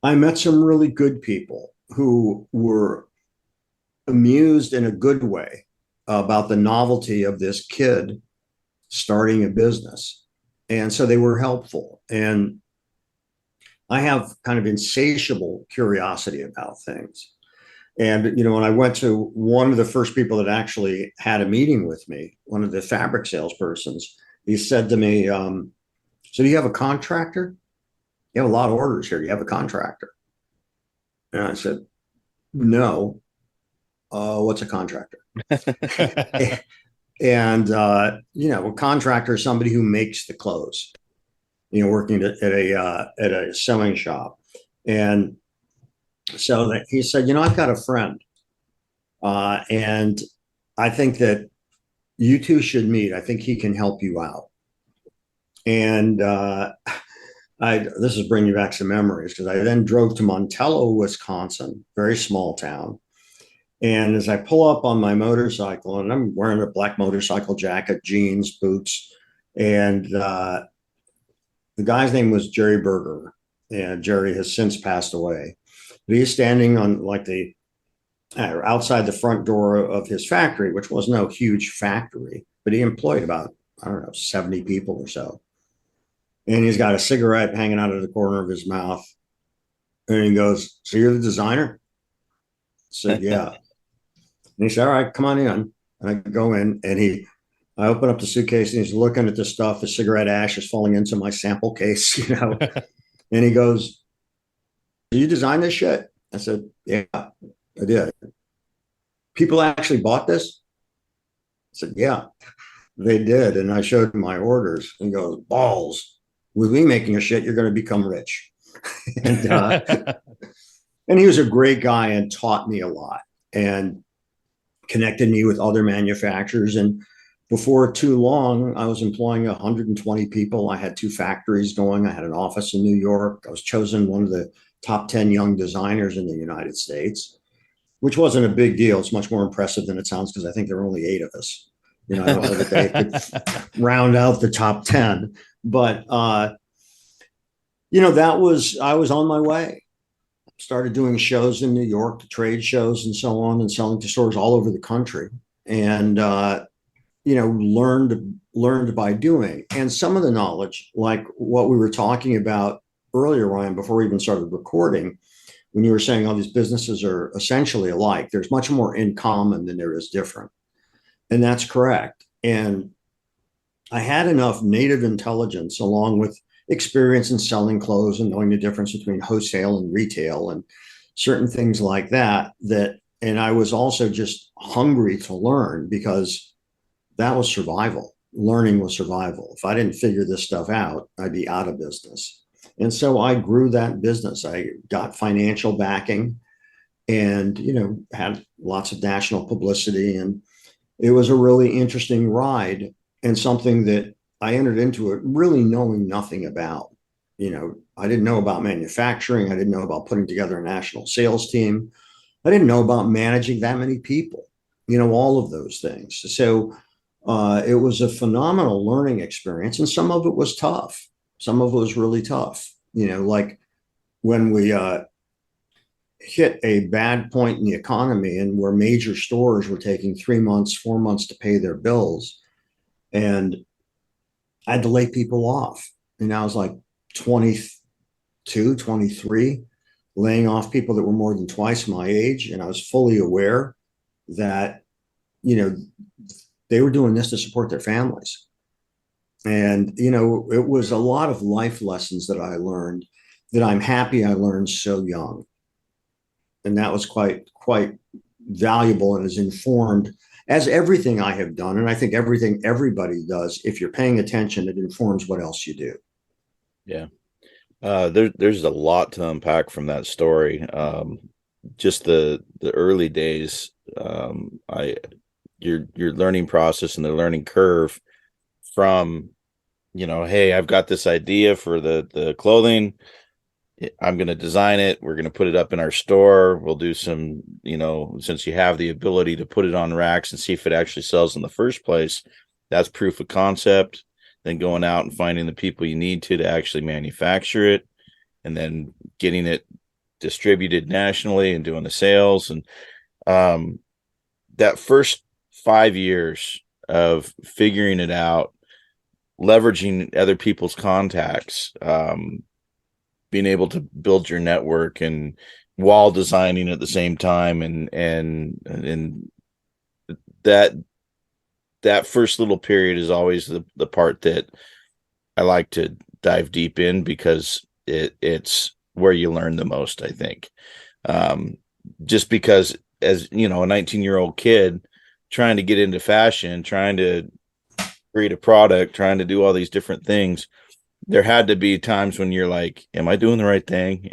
I met some really good people who were amused in a good way about the novelty of this kid starting a business. And so they were helpful. And I have kind of insatiable curiosity about things. And, when I went to one of the first people that actually had a meeting with me, one of the fabric salespersons, he said to me, so do you have a contractor? You have a lot of orders here. Do you have a contractor? And I said, no. What's a contractor? And, a contractor is somebody who makes the clothes, working at a sewing shop. And so he said, I've got a friend, and I think that you two should meet. I think he can help you out. And this is bringing back some memories, because I then drove to Montello, Wisconsin, very small town. And as I pull up on my motorcycle, and I'm wearing a black motorcycle jacket, jeans, boots, and the guy's name was Jerry Berger, and Jerry has since passed away. But he's standing on like the outside the front door of his factory, which was no huge factory, but he employed about, 70 people or so. And he's got a cigarette hanging out of the corner of his mouth. And he goes, so you're the designer? I said, yeah. And he said, all right, come on in. And I go in, and I open up the suitcase, and he's looking at the stuff. The cigarette ash is falling into my sample case, And he goes, did you design this shit? I said, yeah, I did. People actually bought this? I said, yeah, they did. And I showed him my orders, and he goes, balls. With me making your shit, you're going to become rich. And he was a great guy and taught me a lot and connected me with other manufacturers. And before too long, I was employing 120 people. I had 2 factories going. I had an office in New York. I was chosen one of the top 10 young designers in the United States, which wasn't a big deal. It's much more impressive than it sounds, because I think there were only 8 of us. I don't know that they could round out the top 10. But, I was on my way. Started doing shows in New York, the trade shows and so on, and selling to stores all over the country. And, learned by doing. And some of the knowledge, like what we were talking about earlier, Ryan, before we even started recording, when you were saying all these businesses are essentially alike, there's much more in common than there is different. And that's correct. And I had enough native intelligence, along with experience in selling clothes and knowing the difference between wholesale and retail and certain things like that, and I was also just hungry to learn, because that was survival. Learning was survival. If I didn't figure this stuff out, I'd be out of business. And so I grew that business. I got financial backing and, had lots of national publicity. And it was a really interesting ride, and something that I entered into it really knowing nothing about. I didn't know about manufacturing. I didn't know about putting together a national sales team. I didn't know about managing that many people, all of those things. So it was a phenomenal learning experience. And some of it was tough. Some of it was really tough. Like when we hit a bad point in the economy, and where major stores were taking 3 months, 4 months to pay their bills. And I had to lay people off. And I was like 22, 23, laying off people that were more than twice my age. And I was fully aware that, they were doing this to support their families. And, it was a lot of life lessons that I learned that I'm happy I learned so young. And that was quite valuable, and has informed, as everything I have done, and I think everything everybody does, if you're paying attention, it informs what else you do. Yeah. There's a lot to unpack from that story. Just the early days, your learning process and the learning curve from, hey, I've got this idea for the clothing. I'm going to design it. We're going to put it up in our store. We'll do some, since you have the ability to put it on racks and see if it actually sells in the first place, that's proof of concept. Then going out and finding the people you need to actually manufacture it, and then getting it distributed nationally and doing the sales. And that first 5 years of figuring it out, leveraging other people's contacts, being able to build your network and while designing at the same time, and that first little period is always the part that I like to dive deep in, because it's where you learn the most, I think. Just because, as a 19-year-old kid trying to get into fashion, trying to create a product, trying to do all these different things, there had to be times when you're like, am I doing the right thing?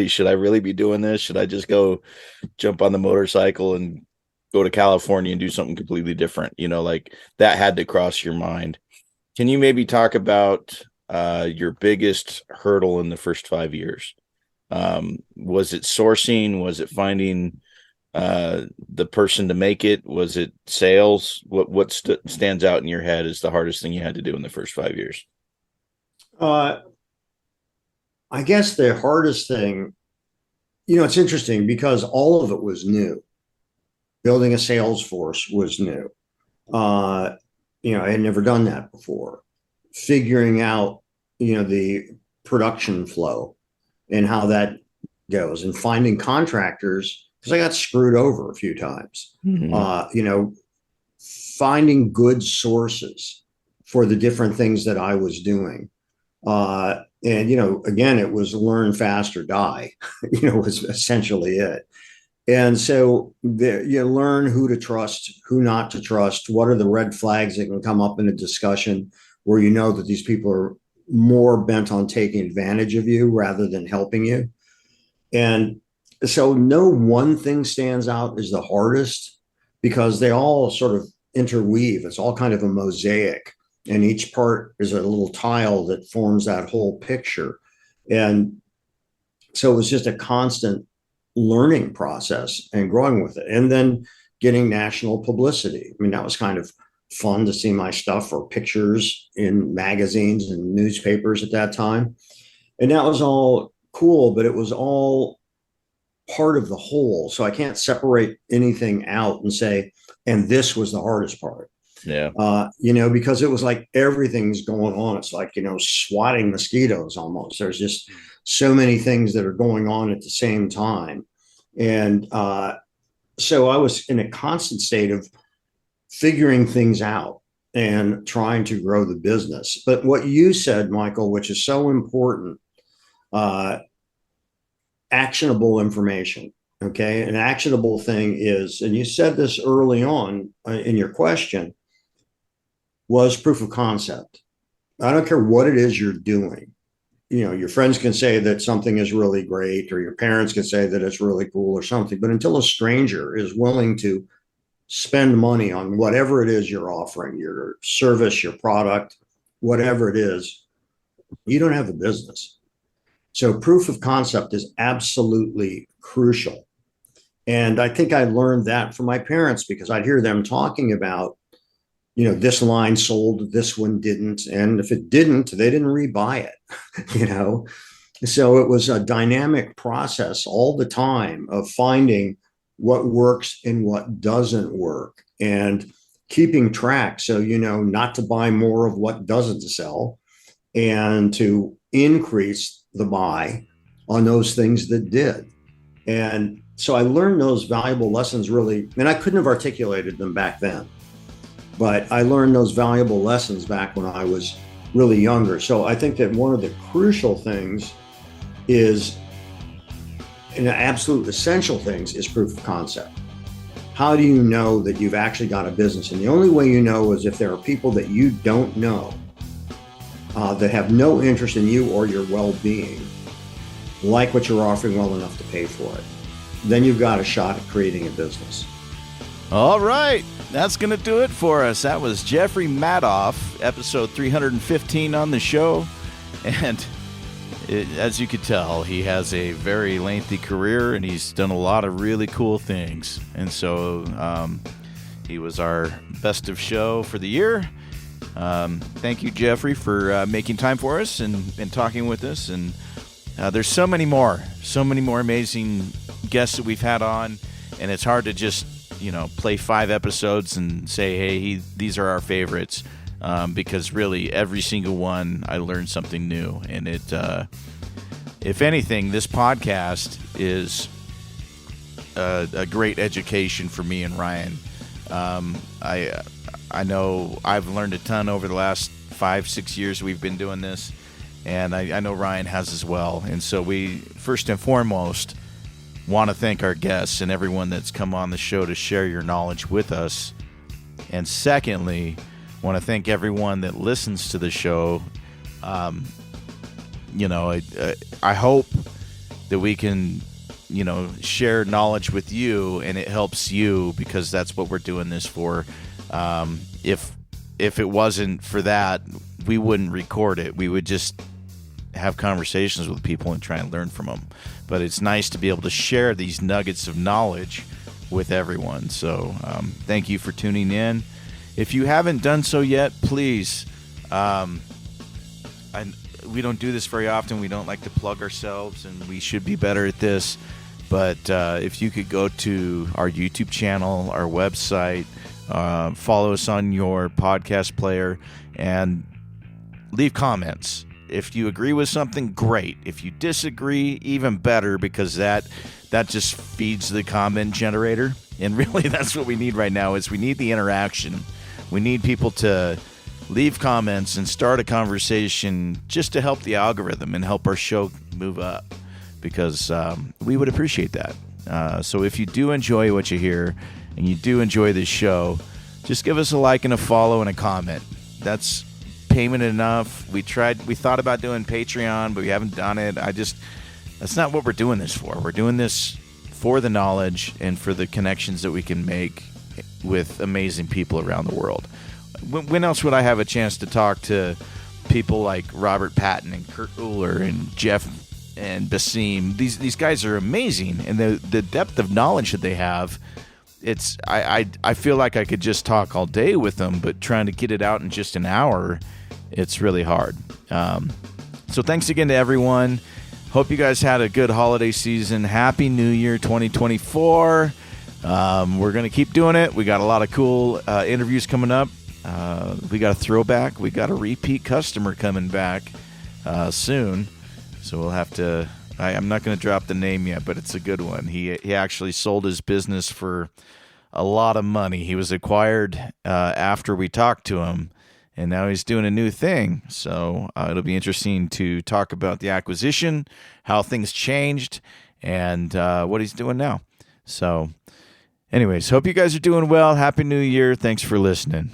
Should I really be doing this? Should I just go jump on the motorcycle and go to California and do something completely different? Like that had to cross your mind. Can you maybe talk about your biggest hurdle in the first 5 years? Was it sourcing? Was it finding the person to make it? Was it sales? What stands out in your head as the hardest thing you had to do in the first 5 years? I guess the hardest thing, it's interesting because all of it was new. Building a sales force was new. I had never done that before. Figuring out, the production flow and how that goes, and finding contractors, because I got screwed over a few times. Mm-hmm. Finding good sources for the different things that I was doing. And, again, it was learn fast or die, was essentially it. And so you learn who to trust, who not to trust. What are the red flags that can come up in a discussion where that these people are more bent on taking advantage of you rather than helping you? And so no one thing stands out as the hardest, because they all sort of interweave. It's all kind of a mosaic, and each part is a little tile that forms that whole picture. And so it was just a constant learning process and growing with it. And then getting national publicity. I mean, that was kind of fun to see my stuff or pictures in magazines and newspapers at that time. And that was all cool, but it was all part of the whole. So I can't separate anything out and say, and this was the hardest part. Yeah. Because it was like everything's going on. It's like, swatting mosquitoes almost. There's just so many things that are going on at the same time. And so I was in a constant state of figuring things out and trying to grow the business. But what you said, Michael, which is so important, actionable information. Okay. An actionable thing is, and you said this early on in your question, was proof of concept. I don't care what it is you're doing. Your friends can say that something is really great, or your parents can say that it's really cool or something. But until a stranger is willing to spend money on whatever it is you're offering, your service, your product, whatever it is, you don't have a business. So proof of concept is absolutely crucial. And I think I learned that from my parents, because I'd hear them talking about, this line sold, this one didn't. And if it didn't, they didn't rebuy it, So it was a dynamic process all the time of finding what works and what doesn't work and keeping track. So, you know, not to buy more of what doesn't sell and to increase the buy on those things that did. And so I learned those valuable lessons really, and I couldn't have articulated them back then, but I learned those valuable lessons back when I was really younger. So I think that one of the crucial things is, and the absolute essential things, is proof of concept. How do you know that you've actually got a business? And the only way you know is if there are people that you don't know that have no interest in you or your well-being, like what you're offering well enough to pay for it. Then you've got a shot at creating a business. All right. That's going to do it for us. That was Jeffrey Madoff, episode 315 on the show. And as you could tell, he has a very lengthy career, and he's done a lot of really cool things. And so he was our best of show for the year. Thank you, Jeffrey, for making time for us and talking with us. And there's so many more amazing guests that we've had on, and it's hard to just, you know, play 5 episodes and say, hey, these are our favorites. Because really every single one I learned something new, and it if anything, this podcast is a great education for me and Ryan. I know I've learned a ton over the last 5-6 years we've been doing this, and I know Ryan has as well. And so we first and foremost want to thank our guests and everyone that's come on the show to share your knowledge with us. And secondly, want to thank everyone that listens to the show. I hope that we can, you know, share knowledge with you, and it helps you, because that's what we're doing this for. If it wasn't for that, we wouldn't record it. We would just have conversations with people and try and learn from them. But it's nice to be able to share these nuggets of knowledge with everyone. So thank you for tuning in. If you haven't done so yet, please, we don't do this very often. We don't like to plug ourselves, and we should be better at this. But if you could go to our YouTube channel, our website, follow us on your podcast player, and leave comments. If you agree with something, great. If you disagree, even better, because that just feeds the comment generator. And really, that's what we need right now, is we need the interaction. We need people to leave comments and start a conversation just to help the algorithm and help our show move up, because we would appreciate that. So if you do enjoy what you hear and you do enjoy this show, just give us a like and a follow and a comment. That's payment enough. We thought about doing Patreon, but we haven't done it. That's not what we're doing this for. We're doing this for the knowledge and for the connections that we can make with amazing people around the world. When else would I have a chance to talk to people like Robert Patton and Kurt Uhler and Jeff and Basim? These guys are amazing, and the depth of knowledge that they have, I feel like I could just talk all day with them, but trying to get it out in just an hour, it's really hard. So thanks again to everyone. Hope you guys had a good holiday season. Happy New Year 2024. We're going to keep doing it. We got a lot of cool interviews coming up. We got a throwback. We got a repeat customer coming back soon. So we'll have to... I'm not going to drop the name yet, but it's a good one. He actually sold his business for a lot of money. He was acquired after we talked to him, and now he's doing a new thing. So it'll be interesting to talk about the acquisition, how things changed, and what he's doing now. So anyways, hope you guys are doing well. Happy New Year. Thanks for listening.